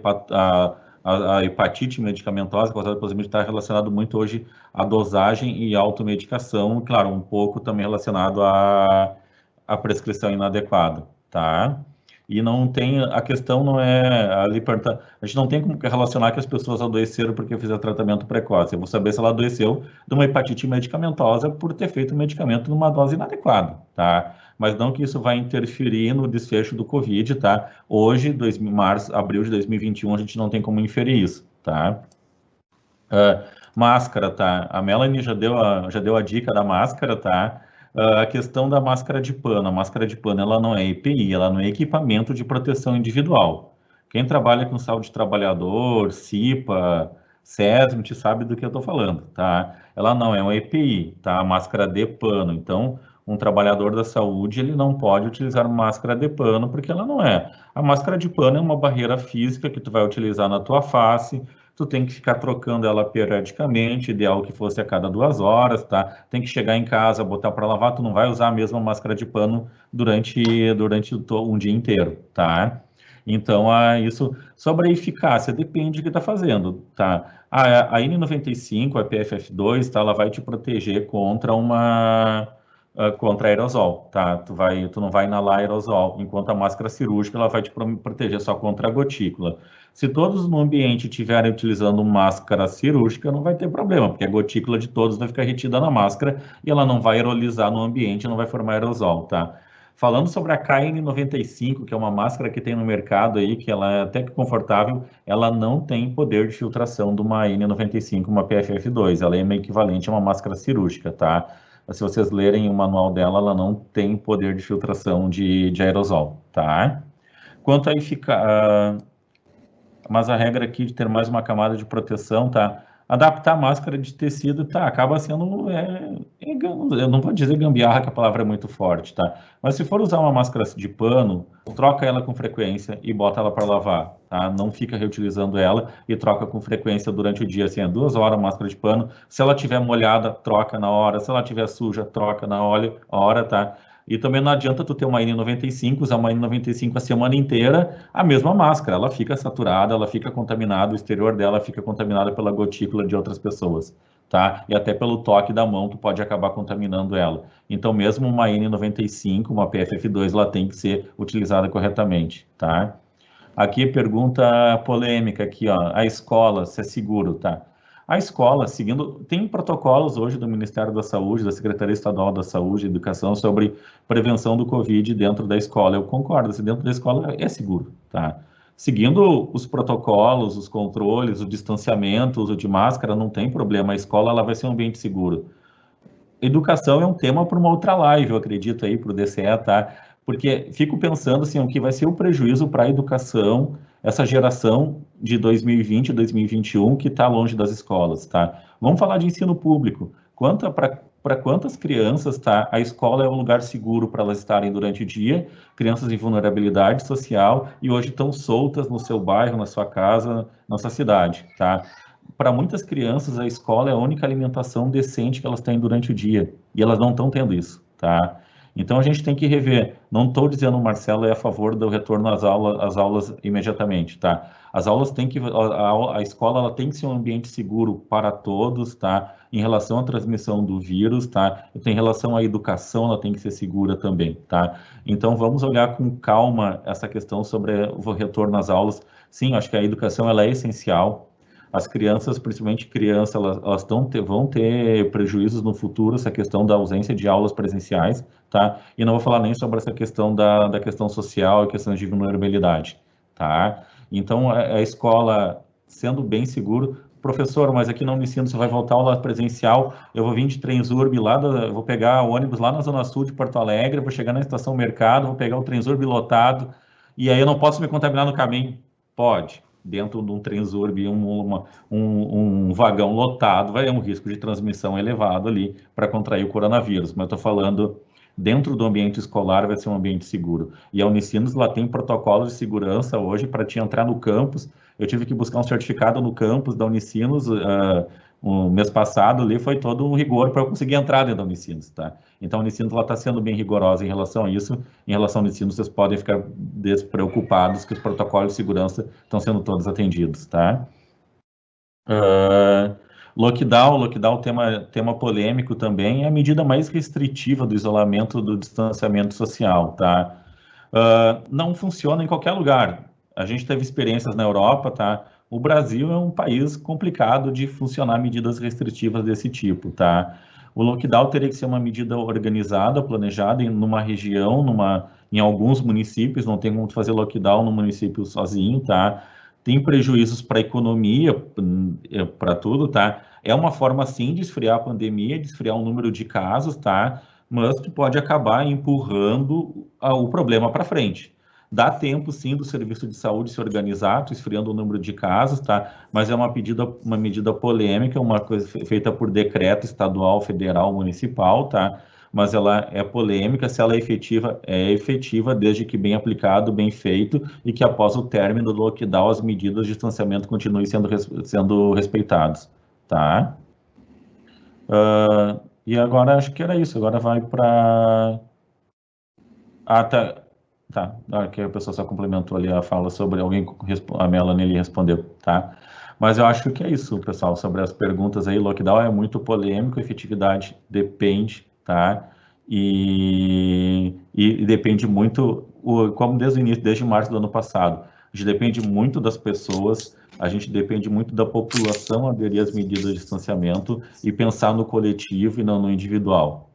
Speaker 3: a hepatite medicamentosa causada por está relacionado muito hoje à dosagem e automedicação, claro, um pouco também relacionado à prescrição inadequada, tá? E não tem, a questão não é, a gente não tem como relacionar que as pessoas adoeceram porque fizeram tratamento precoce. Eu vou saber se ela adoeceu de uma hepatite medicamentosa por ter feito o medicamento numa dose inadequada, tá? Mas não que isso vai interferir no desfecho do COVID, tá? Hoje, abril de 2021, a gente não tem como inferir isso, tá? Máscara, tá? A Melanie já deu a dica da máscara, tá? A questão da máscara de pano. A máscara de pano, ela não é EPI, ela não é equipamento de proteção individual. Quem trabalha com saúde de trabalhador, CIPA, SESMIT, sabe do que eu estou falando, tá? Ela não é um EPI, tá? A máscara de pano. Então, um trabalhador da saúde, ele não pode utilizar máscara de pano, porque ela não é. A máscara de pano é uma barreira física que tu vai utilizar na tua face, tu tem que ficar trocando ela periodicamente, ideal que fosse a cada 2 horas, tá? Tem que chegar em casa, botar para lavar, tu não vai usar a mesma máscara de pano durante um dia inteiro, tá? Então, isso sobre a eficácia, depende do que está fazendo, tá? A N95, a PFF2, tá? Ela vai te proteger contra aerosol, tá? Tu não vai inalar aerosol, enquanto a máscara cirúrgica ela vai te proteger só contra a gotícula. Se todos no ambiente estiverem utilizando máscara cirúrgica, não vai ter problema, porque a gotícula de todos vai ficar retida na máscara e ela não vai aerolizar no ambiente, não vai formar aerosol, tá? Falando sobre a KN95, que é uma máscara que tem no mercado aí, que ela é até que confortável, ela não tem poder de filtração de uma N95, uma PFF2, ela é meio equivalente a uma máscara cirúrgica, tá? Se vocês lerem o manual dela, ela não tem poder de filtração de aerosol, tá? Quanto a eficácia, mas a regra aqui de ter mais uma camada de proteção, tá? Adaptar a máscara de tecido, tá? Acaba sendo, eu não vou dizer gambiarra, que a palavra é muito forte, tá? Mas se for usar uma máscara de pano, troca ela com frequência e bota ela para lavar, tá? Não fica reutilizando ela e troca com frequência durante o dia, assim, 2 horas a máscara de pano. Se ela tiver molhada, troca na hora. Se ela tiver suja, troca na hora, tá? E também não adianta tu ter uma N95, usar uma N95 a semana inteira, a mesma máscara, ela fica saturada, ela fica contaminada, o exterior dela fica contaminado pela gotícula de outras pessoas, tá? E até pelo toque da mão tu pode acabar contaminando ela. Então mesmo uma N95, uma PFF2, ela tem que ser utilizada corretamente, tá? Aqui pergunta polêmica aqui, ó, a escola, se é seguro, tá? A escola, seguindo, tem protocolos hoje do Ministério da Saúde, da Secretaria Estadual da Saúde e Educação sobre prevenção do Covid dentro da escola. Eu concordo, se dentro da escola é seguro, tá? Seguindo os protocolos, os controles, o distanciamento, o uso de máscara, não tem problema. A escola ela vai ser um ambiente seguro. Educação é um tema para uma outra live, eu acredito aí, para o DCE, tá? Porque fico pensando assim, o que vai ser o prejuízo para a educação, essa geração de 2020 e 2021 que está longe das escolas, tá? Vamos falar de ensino público. Para quantas crianças, tá? A escola é um lugar seguro para elas estarem durante o dia, crianças em vulnerabilidade social, e hoje estão soltas no seu bairro, na sua casa, na sua cidade, tá? Para muitas crianças, a escola é a única alimentação decente que elas têm durante o dia, e elas não estão tendo isso, tá? Então, a gente tem que rever. Não estou dizendo, o Marcelo é a favor do retorno às aulas imediatamente, tá? As aulas têm que... A escola ela tem que ser um ambiente seguro para todos, tá? Em relação à transmissão do vírus, tá? Em relação à educação, ela tem que ser segura também, tá? Então, vamos olhar com calma essa questão sobre o retorno às aulas. Sim, acho que a educação ela é essencial. As crianças, principalmente crianças, elas vão ter prejuízos no futuro, essa questão da ausência de aulas presenciais, tá? E não vou falar nem sobre essa questão da questão social e questões de vulnerabilidade, tá? Então, a escola, sendo bem seguro, professor, mas aqui não me ensino, você vai voltar a aula presencial, eu vou vir de Transurb eu vou pegar o ônibus lá na Zona Sul de Porto Alegre, vou chegar na Estação Mercado, vou pegar o Transurb lotado, e aí eu não posso me contaminar no caminho? Pode. Dentro de um Transurb, um vagão lotado, vai ter um risco de transmissão elevado ali para contrair o coronavírus. Mas eu estou falando, dentro do ambiente escolar vai ser um ambiente seguro. E a Unicinos lá tem protocolos de segurança hoje para te entrar no campus. Eu tive que buscar um certificado no campus da Unicinos, o mês passado ali foi todo um rigor para eu conseguir entrar dentro da Unicinos, tá? Então a Unicinos está sendo bem rigorosa em relação a isso. Em relação ao Unicinos, vocês podem ficar despreocupados que os protocolos de segurança estão sendo todos atendidos, tá? Lockdown, tema polêmico também, é a medida mais restritiva do isolamento, do distanciamento social, tá? Não funciona em qualquer lugar. A gente teve experiências na Europa, tá? O Brasil é um país complicado de funcionar medidas restritivas desse tipo, tá? O lockdown teria que ser uma medida organizada, planejada numa região, em alguns municípios, não tem como fazer lockdown no município sozinho, tá? Tem prejuízos para a economia, para tudo, tá? É uma forma, sim, de esfriar a pandemia, de esfriar o número de casos, tá? Mas que pode acabar empurrando o problema para frente. Dá tempo, sim, do serviço de saúde se organizar, esfriando o número de casos, tá? Mas é uma medida polêmica, uma coisa feita por decreto estadual, federal, municipal, tá? Mas ela é polêmica, se ela é efetiva desde que bem aplicado, bem feito, e que após o término do lockdown, as medidas de distanciamento continuem sendo respeitadas, tá? E agora, acho que era isso, agora vai para... Tá, que a pessoa só complementou ali a fala sobre alguém, a Melanie ali respondeu, tá? Mas eu acho que é isso, pessoal, sobre as perguntas aí. Lockdown é muito polêmico, efetividade depende, tá? E depende muito, como desde o início, desde março do ano passado, a gente depende muito das pessoas, a gente depende muito da população aderir às medidas de distanciamento e pensar no coletivo e não no individual.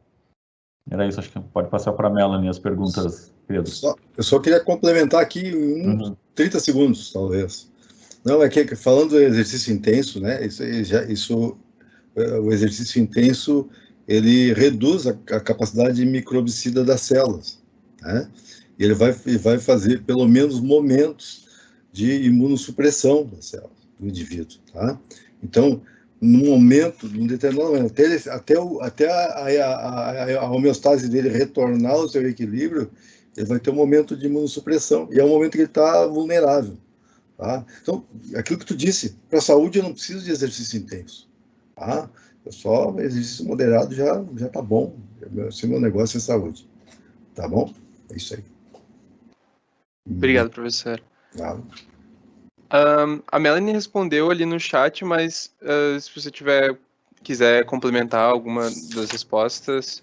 Speaker 3: Era isso, acho que pode passar para a Melanie as perguntas, Pedro.
Speaker 2: Eu só queria complementar aqui 30 segundos, talvez. Não, é que falando do exercício intenso, né? O exercício intenso, ele reduz a capacidade microbicida das células, né? E ele vai fazer pelo menos momentos de imunossupressão das células do indivíduo, tá? Então, num determinado momento, até a homeostase dele retornar ao seu equilíbrio, ele vai ter um momento de imunossupressão, e é um momento que ele está vulnerável, tá? Então, aquilo que tu disse, para a saúde eu não preciso de exercício intenso, tá? Só exercício moderado já tá bom, se meu negócio é saúde. Tá bom? É isso aí.
Speaker 1: Obrigado, professor.
Speaker 2: Claro.
Speaker 1: A Melanie respondeu ali no chat, mas se você quiser complementar alguma das respostas,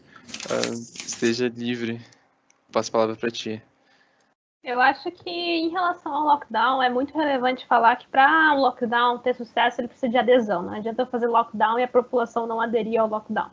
Speaker 1: esteja livre. Passo a palavra para ti.
Speaker 4: Eu acho que em relação ao lockdown, é muito relevante falar que para um lockdown ter sucesso, ele precisa de adesão. Não adianta fazer lockdown e a população não aderir ao lockdown.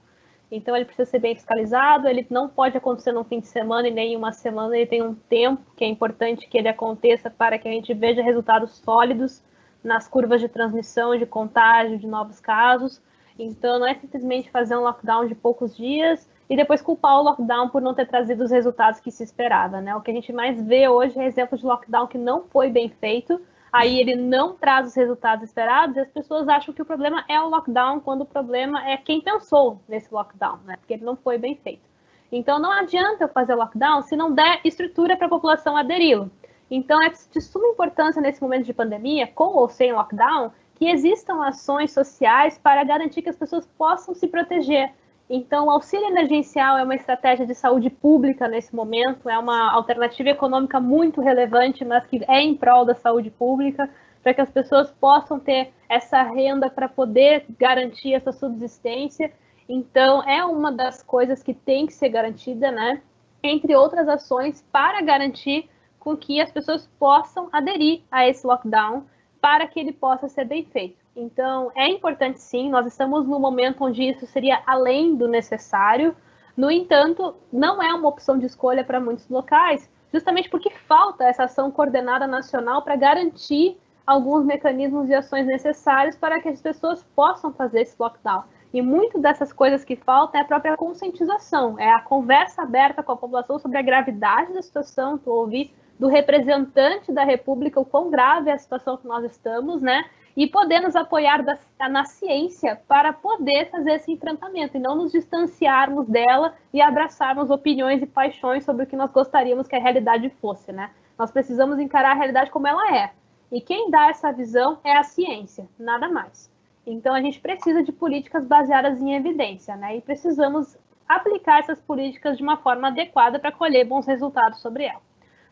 Speaker 4: Então, ele precisa ser bem fiscalizado, ele não pode acontecer num fim de semana e nem em uma semana, ele tem um tempo que é importante que ele aconteça para que a gente veja resultados sólidos nas curvas de transmissão, de contágio, de novos casos. Então, não é simplesmente fazer um lockdown de poucos dias e depois culpar o lockdown por não ter trazido os resultados que se esperava, né? O que a gente mais vê hoje é exemplo de lockdown que não foi bem feito, aí ele não traz os resultados esperados e as pessoas acham que o problema é o lockdown, quando o problema é quem pensou nesse lockdown, né? Porque ele não foi bem feito. Então, não adianta eu fazer lockdown se não der estrutura para a população aderi-lo. Então, é de suma importância nesse momento de pandemia, com ou sem lockdown, que existam ações sociais para garantir que as pessoas possam se proteger. Então, o auxílio emergencial é uma estratégia de saúde pública nesse momento, é uma alternativa econômica muito relevante, mas que é em prol da saúde pública, para que as pessoas possam ter essa renda para poder garantir essa subsistência. Então, é uma das coisas que tem que ser garantida, né? Entre outras ações, para garantir com que as pessoas possam aderir a esse lockdown, para que ele possa ser bem feito. Então, é importante sim, nós estamos num momento onde isso seria além do necessário, no entanto, não é uma opção de escolha para muitos locais, justamente porque falta essa ação coordenada nacional para garantir alguns mecanismos e ações necessários para que as pessoas possam fazer esse lockdown. E muito dessas coisas que faltam é a própria conscientização, é a conversa aberta com a população sobre a gravidade da situação, tu ouvir do representante da República o quão grave é a situação que nós estamos, né? E poder nos apoiar na ciência para poder fazer esse enfrentamento e não nos distanciarmos dela e abraçarmos opiniões e paixões sobre o que nós gostaríamos que a realidade fosse, né? Nós precisamos encarar a realidade como ela é. E quem dá essa visão é a ciência, nada mais. Então, a gente precisa de políticas baseadas em evidência, né? E precisamos aplicar essas políticas de uma forma adequada para colher bons resultados sobre ela.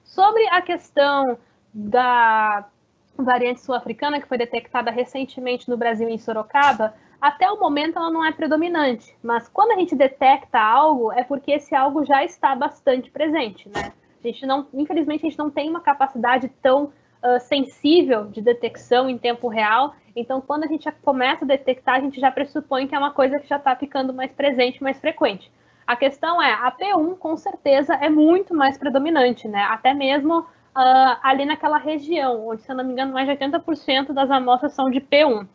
Speaker 4: Sobre a questão da variante sul-africana, que foi detectada recentemente no Brasil, em Sorocaba, até o momento ela não é predominante, mas quando a gente detecta algo, é porque esse algo já está bastante presente, né? Infelizmente, a gente não tem uma capacidade tão sensível de detecção em tempo real, então quando a gente começa a detectar, a gente já pressupõe que é uma coisa que já está ficando mais presente, mais frequente. A questão é, a P1 com certeza é muito mais predominante, né? Até mesmo ali naquela região, onde, se eu não me engano, mais de 80% das amostras são de P1.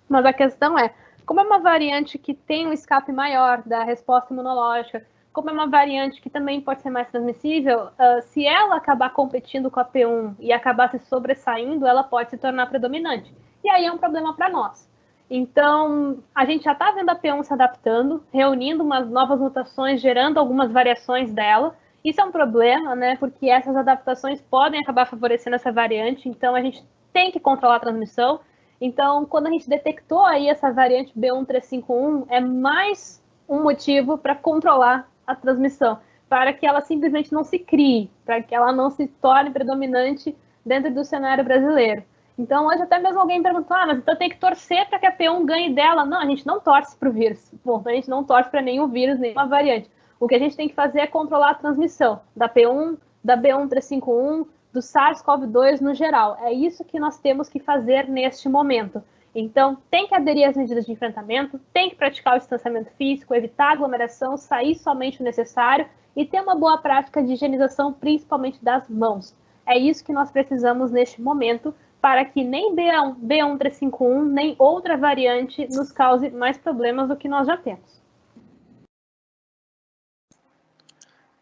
Speaker 4: Mas a questão é, como é uma variante que tem um escape maior da resposta imunológica, como é uma variante que também pode ser mais transmissível, se ela acabar competindo com a P1 e acabar se sobressaindo, ela pode se tornar predominante. E aí é um problema para nós. Então, a gente já está vendo a P1 se adaptando, reunindo umas novas mutações, gerando algumas variações dela. Isso é um problema, né? Porque essas adaptações podem acabar favorecendo essa variante, então a gente tem que controlar a transmissão. Então, quando a gente detectou aí essa variante B1351, é mais um motivo para controlar a transmissão, para que ela simplesmente não se crie, para que ela não se torne predominante dentro do cenário brasileiro. Então, hoje até mesmo alguém perguntou, mas então tem que torcer para que a P1 ganhe dela. Não, a gente não torce para o vírus. Bom, a gente não torce para nenhum vírus, nenhuma variante. O que a gente tem que fazer é controlar a transmissão da P1, da B1351, do SARS-CoV-2 no geral. É isso que nós temos que fazer neste momento. Então, tem que aderir às medidas de enfrentamento, tem que praticar o distanciamento físico, evitar aglomeração, sair somente o necessário e ter uma boa prática de higienização, principalmente das mãos. É isso que nós precisamos neste momento, para que nem B1351, nem outra variante nos cause mais problemas do que nós já temos.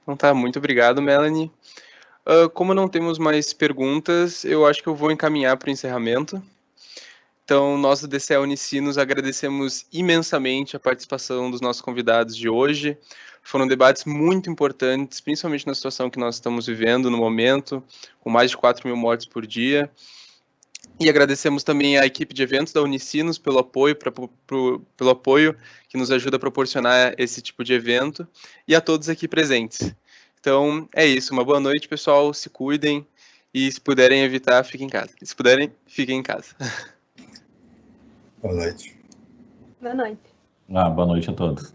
Speaker 1: Então tá, muito obrigado, Melanie. Como não temos mais perguntas, eu acho que eu vou encaminhar para o encerramento. Então, nós do DCE Unicinos agradecemos imensamente a participação dos nossos convidados de hoje. Foram debates muito importantes, principalmente na situação que nós estamos vivendo no momento, com mais de 4.000 mortes por dia. E agradecemos também à equipe de eventos da Unicinos pelo apoio que nos ajuda a proporcionar esse tipo de evento, e a todos aqui presentes. Então, é isso. Uma boa noite, pessoal. Se cuidem e, se puderem evitar, fiquem em casa. Se puderem, fiquem em casa.
Speaker 2: Boa noite.
Speaker 4: Boa noite.
Speaker 3: Boa noite a todos.